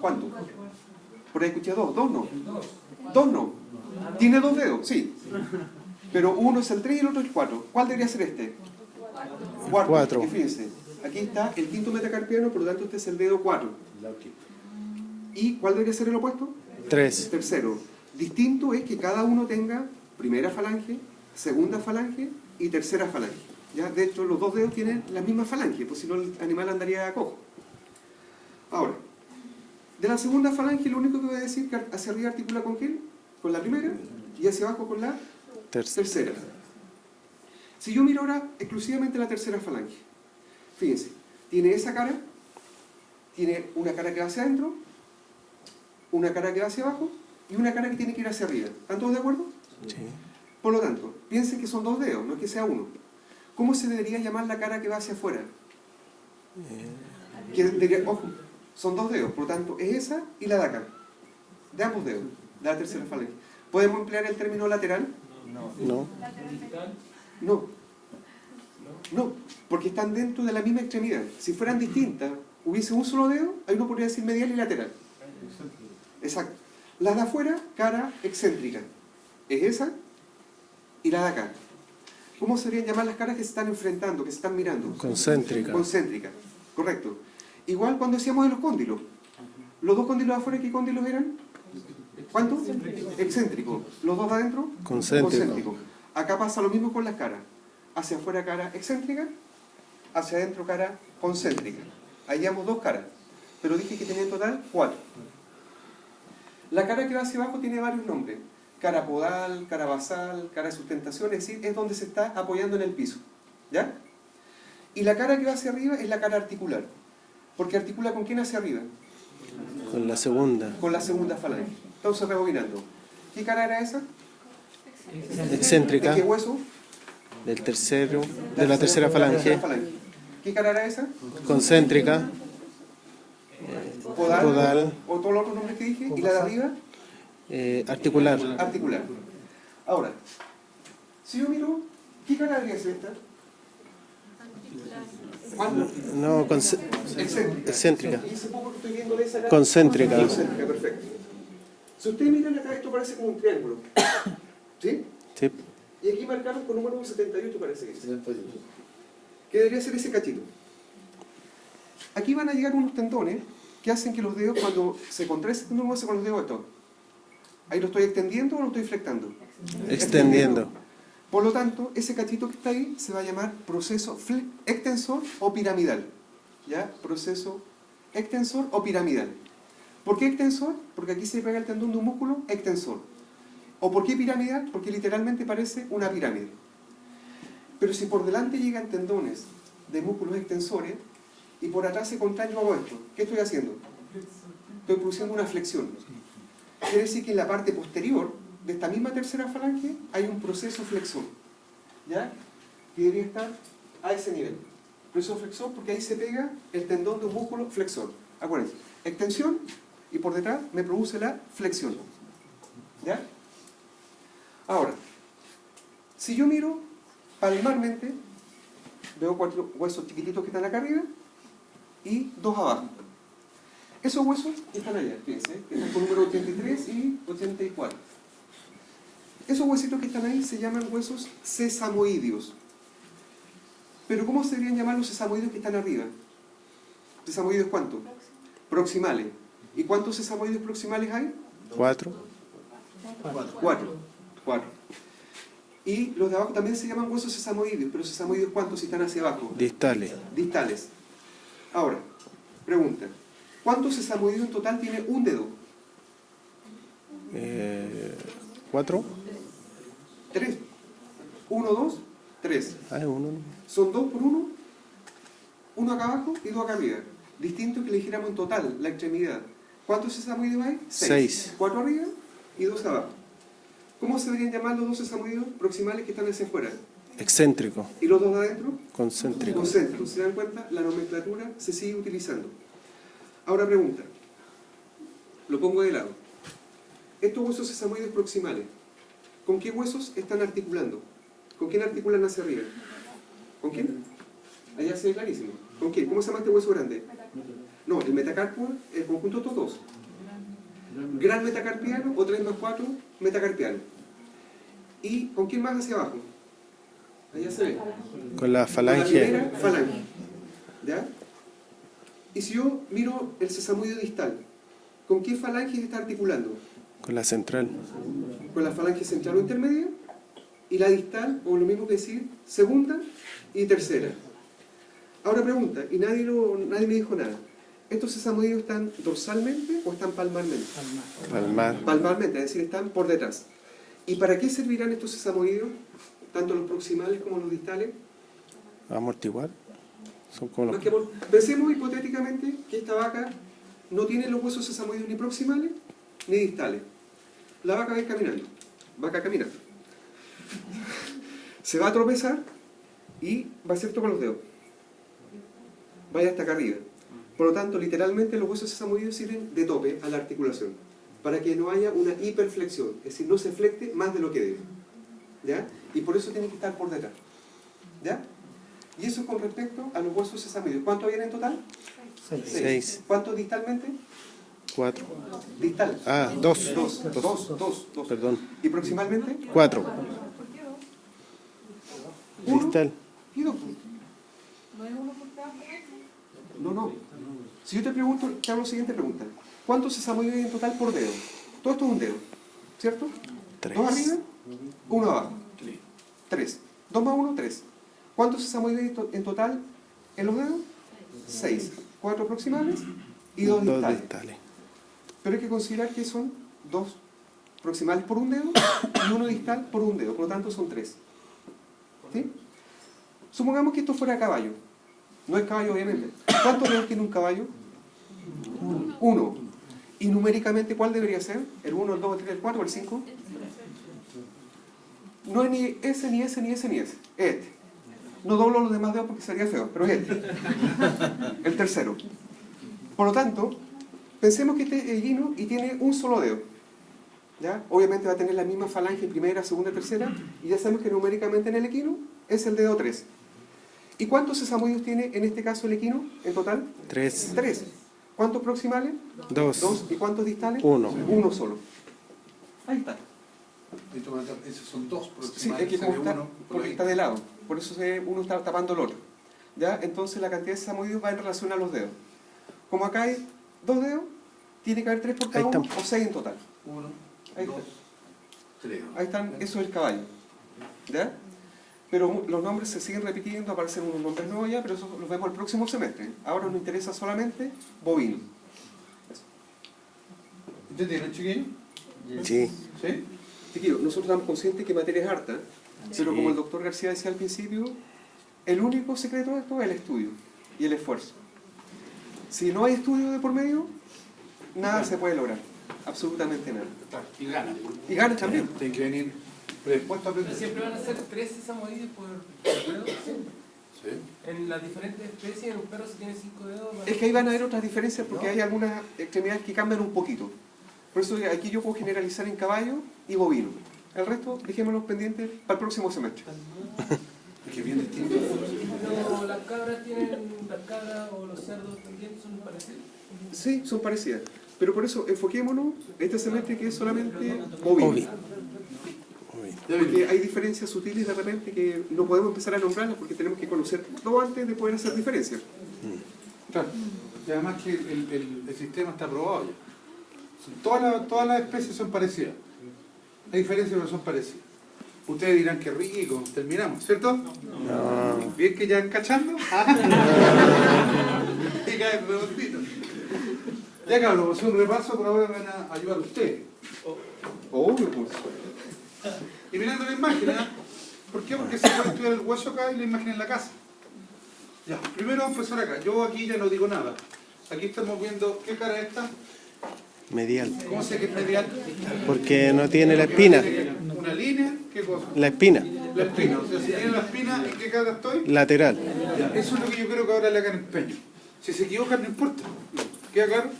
¿Cuánto? Por ahí escuché 2. 2 no. 2 no. ¿Tiene 2 dedos? Sí. Pero uno es el 3 y el otro es el 4. ¿Cuál debería ser este? 4. Y fíjense, aquí está el quinto metacarpiano, por lo tanto este es el dedo 4. ¿Y cuál debería ser el opuesto? 3. Tercero. Distinto es que cada uno tenga primera falange, segunda falange y tercera falange. ¿Ya? De hecho, los dos dedos tienen la misma falange, pues si no el animal andaría cojo. Ahora, de la segunda falange lo único que voy a decir es que hacia arriba articula con qué? Con la primera y hacia abajo con la tercera. Si yo miro ahora exclusivamente la tercera falange, fíjense, tiene esa cara, tiene una cara que va hacia adentro, una cara que va hacia abajo y una cara que tiene que ir hacia arriba. ¿Están todos de acuerdo? Sí. Por lo tanto, piensen que son 2 dedos, no es que sea uno. ¿Cómo se debería llamar la cara que va hacia afuera? Ojo, son 2 dedos, por lo tanto, es esa y la de acá. De ambos dedos, de la tercera falange. ¿Podemos emplear el término lateral? No. No. No, porque están dentro de la misma extremidad. Si fueran distintas, hubiese un solo dedo, ahí uno podría decir medial y lateral. Exacto. La de afuera, cara excéntrica. Es esa y la de acá. ¿Cómo se deberían llamar las caras que se están enfrentando, que se están mirando? Concéntrica. Concéntrica, correcto. Igual cuando decíamos de los cóndilos. Los dos cóndilos de afuera, ¿qué cóndilos eran? ¿Cuántos? Excéntricos. Los dos de adentro, Concéntrico. Acá pasa lo mismo con las caras. Hacia afuera cara excéntrica, hacia adentro cara concéntrica. Ahí llevamos 2 caras, pero dije que tenía en total 4. La cara que va hacia abajo tiene varios nombres. Cara podal, cara basal, cara de sustentación, es decir, es donde se está apoyando en el piso. ¿Ya? Y la cara que va hacia arriba es la cara articular. Porque articula ¿con quién hacia arriba? Con la segunda. Con la segunda falange. Entonces, rebobinando. ¿Qué cara era esa? Excéntrica. ¿De qué hueso? Del tercero. De la tercera falange. ¿Qué cara era esa? Concéntrica. Podal. O todos los otros nombres que dije. ¿Y la de arriba? Articular. Articular. Ahora, si yo miro, ¿qué cara debería ser esta? ¿Cuándo? No, Excéntrica. excéntrica. Y ese poco que estoy viendo de esa cara. Concéntrica. Concéntrica, perfecto. Si ustedes miran acá, esto parece como un triángulo. ¿Sí? Sí. Y aquí marcaron con número 78, parece que es. ¿Qué debería ser ese cachito? Aquí van a llegar unos tendones que hacen que los dedos, cuando se contrae ese tendón, no se con los dedos estos. ¿Ahí lo estoy extendiendo o lo estoy flectando? Extendiendo. Por lo tanto, ese cachito que está ahí se va a llamar proceso extensor o piramidal. ¿Ya? Proceso extensor o piramidal. ¿Por qué extensor? Porque aquí se pega el tendón de un músculo extensor. ¿O por qué piramidal? Porque literalmente parece una pirámide. Pero si por delante llegan tendones de músculos extensores y por atrás se contrae, yo hago esto. ¿Qué estoy haciendo? Estoy produciendo una flexión. Quiere decir que en la parte posterior de esta misma tercera falange hay un proceso flexor. ¿Ya? Que debería estar a ese nivel. Proceso flexor porque ahí se pega el tendón de un músculo flexor. Acuérdense, extensión y por detrás me produce la flexión. ¿Ya? Ahora, si yo miro palmarmente, veo 4 huesos chiquititos que están acá arriba y 2 abajo. Esos huesos están allá, fíjense, están con número 83 y 84. Esos huesitos que están ahí se llaman huesos sesamoideos. Pero ¿cómo se deberían llamar los sesamoideos que están arriba? ¿Sesamoideos cuántos? Proximales. ¿Y cuántos sesamoideos proximales hay? 4. 4. Y los de abajo también se llaman huesos sesamoideos, pero sesamoideos ¿cuántos si están hacia abajo? Distales. Distales. Ahora, pregunta. ¿Cuántos sesamoideos en total tiene un dedo? ¿4? 3. 1, 2, 3. Ah, es 1. Son 2 por 1, 1 acá abajo y 2 acá arriba. Distinto que le dijéramos en total, la extremidad. ¿Cuántos sesamoides hay? 6. 4 arriba y 2 abajo. ¿Cómo se deberían llamar los dos sesamoides proximales que están hacia afuera? Excéntrico. ¿Y los dos de adentro? Concéntrico. Concéntricos. ¿Se dan cuenta? La nomenclatura se sigue utilizando. Ahora pregunta. Lo pongo de lado. Estos huesos sesamoides proximales, ¿con qué huesos están articulando? ¿Con quién articulan hacia arriba? ¿Con quién? Allá se ve clarísimo. ¿Con quién? ¿Cómo se llama este hueso grande? No, el metacarpio, el conjunto de estos dos. Gran metacarpiano o 3 más 4 metacarpiano. ¿Y con quién más hacia abajo? Allá se ve. Con la Con la falange. primera falange. ¿Ya? Y si yo miro el sesamoide distal, ¿con qué falange está articulando? Con la central. Con la falange central o intermedia, y la distal, o lo mismo que decir, segunda y tercera. Ahora pregunta, y nadie me dijo nada. ¿Estos sesamoides están dorsalmente o están palmarmente? Palmar. Palmarmente, es decir, están por detrás. ¿Y para qué servirán estos sesamoides, tanto los proximales como los distales? Amortiguar. Son como los... Pensemos hipotéticamente que esta vaca no tiene los huesos sesamoides ni proximales ni distales. La vaca va a ir caminando. Vaca caminando. Se va a tropezar y va a hacer esto con los dedos. Vaya hasta acá arriba. Por lo tanto, literalmente los huesos sesamoides sirven de tope a la articulación, para que no haya una hiperflexión, es decir, no se flecte más de lo que debe. ¿Ya? Y por eso tiene que estar por detrás. ¿Ya? Y eso con respecto a los huesos sesamoides. ¿Cuántos habían en total? 6. ¿Cuántos distalmente? 4. Distal. Ah, 2. Dos. Perdón. ¿Y proximalmente? 4. Uno Distal. y 2. No. Si yo te pregunto, te hago la siguiente pregunta. ¿Cuántos sesamoides hay en total por dedo? Todo esto es un dedo, ¿cierto? 3. 2 arriba, 1 abajo. 3. 2 más 1, 3. ¿Cuántos sesamoides hay en total en los dedos? 6. 4 proximales y 2 2 distales. distales. Pero hay que considerar que son 2 proximales por un dedo y 1 distal por un dedo. Por lo tanto, son 3. ¿Sí? Supongamos que esto fuera caballo. No es caballo, obviamente. ¿Cuántos dedos tiene un caballo? 1. ¿Y numéricamente cuál debería ser? ¿El 1, el 2, el 3, el 4 o el 5? No es ni ese, ni ese, ni ese, ni ese. Este. No doblo los demás dedos porque sería feo, pero es este. El tercero. Por lo tanto, pensemos que este es equino y tiene un solo dedo. ¿Ya? Obviamente va a tener la misma falange primera, segunda, tercera, y ya sabemos que numéricamente en el equino es el dedo 3. ¿Y cuántos sesamoides tiene en este caso el equino en total? 3. 3. ¿Cuántos proximales? 2. 2. ¿Y cuántos distales? 1. Uno solo. Ahí está. Esos son 2 Sí, proximales. es que como se ve está, uno por porque ahí. está de lado. Por eso uno está tapando el otro. ¿Ya? Entonces la cantidad de sesamoides va en relación a los dedos. Como acá hay 2 dedos, tiene que haber 3 por cada Ahí uno están. o 6 en total. 1, Ahí 2, está. 3. Ahí están, eso es el caballo. ¿Ya? Pero los nombres se siguen repitiendo, aparecen unos nombres nuevos ya, pero eso los vemos el próximo semestre. Ahora nos interesa solamente bovino. ¿Usted tiene chiquillo? Sí. ¿Sí? Chiquillos, nosotros estamos conscientes que materia es harta, pero Sí. como el doctor García decía al principio, el único secreto de esto es el estudio y el esfuerzo. Si no hay estudio de por medio, nada se puede lograr. Absolutamente nada. Y gana. Y ganas también. Tienen que venir predispuestos a aprender. Siempre van a ser 3 sesamoides por dedo. Sí. En las diferentes especies, en un perro si tiene 5 dedos. Es que ahí van a haber otras diferencias porque hay algunas extremidades que cambian un poquito. Por eso aquí yo puedo generalizar en caballo y bovino. El resto dejémoslos pendientes para el próximo semestre. Es que es bien distinto. Pero las cabras o los cerdos también son parecidos. Sí, son parecidas. Pero por eso enfoquémonos este semestre que es solamente bovino. Obvio. Porque hay diferencias sutiles de repente que no podemos empezar a nombrarlas porque tenemos que conocer todo antes de poder hacer diferencias. Claro. Y además que el sistema está probado ya. Todas las especies son parecidas. Hay diferencias, pero son parecidas. Ustedes dirán que rico, terminamos, ¿cierto? No. Bien que ya cachando. Y cae redondito. Ya cabrón, vamos a hacer un repaso, pero ahora van a ayudar ustedes. Obvio, pues. Y mirando la imagen, ¿eh? ¿Por qué? Porque se puede estudiar el hueso acá y la imagen en la casa. Ya, primero vamos a empezar acá. Yo aquí ya no digo nada. Aquí estamos viendo, ¿qué cara es esta? Medial. ¿Cómo sé que es medial? Porque no tiene la espina. Una línea, ¿qué cosa? La espina. La espina. O sea, si tiene la espina, ¿en qué cara estoy? Lateral. Ya, eso es lo que yo creo que ahora le hagan empeño. Si se equivocan, no importa. ¿Queda claro?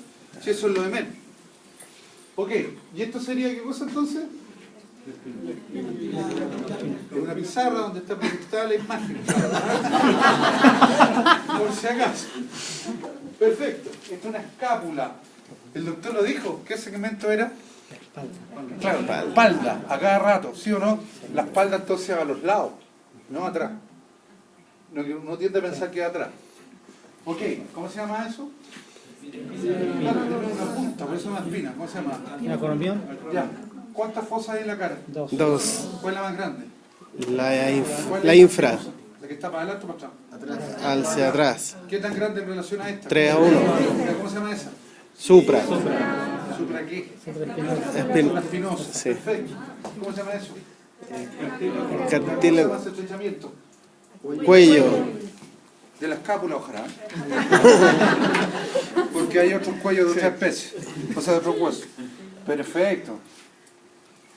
Si eso es lo de menos. Ok, ¿y esto sería qué cosa entonces? Es una pizarra donde está proyectada la imagen. Por si acaso. Perfecto. Esto es una escápula. El doctor lo dijo. ¿Qué segmento era? Claro, la espalda. A cada rato, ¿sí o no? La espalda entonces va a los lados, no atrás. No tiende a pensar que va atrás. Ok, ¿cómo se llama eso? Claro, tiene una punta, por eso es más fina. ¿Cómo se llama? ¿Una colombiana? Ya. ¿Cuántas fosas hay en la cara? 2. 2. ¿Cuál es la más grande? La infra. ¿La que está para adelante o para atrás? Hacia atrás. ¿Qué tan grande en relación a esta? 3:1. ¿Cómo se llama esa? Supra. ¿Supra qué? Espin- Espinosa. Sí. Perfecto. ¿Cómo se llama eso? ¿Cómo se Cartílago. llama ese estrechamiento? Cuello. De la escápula, ojalá. Porque hay otros cuellos de otra especie. O sea, de otros huesos. Perfecto.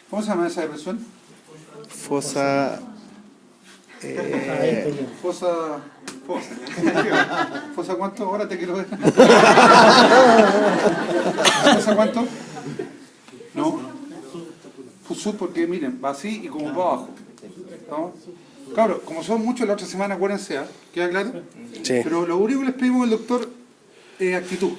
¿Cómo se llama esa depresión? Fosa. Fosa. ¿Fosa cuánto? Ahora te quiero ver. ¿Fosa cuánto? No. Fusú porque miren, va así y como para abajo. ¿No? Claro, como son muchos la otra semana, acuérdense, ¿queda claro? Sí. Pero lo único que les pedimos al doctor es actitud.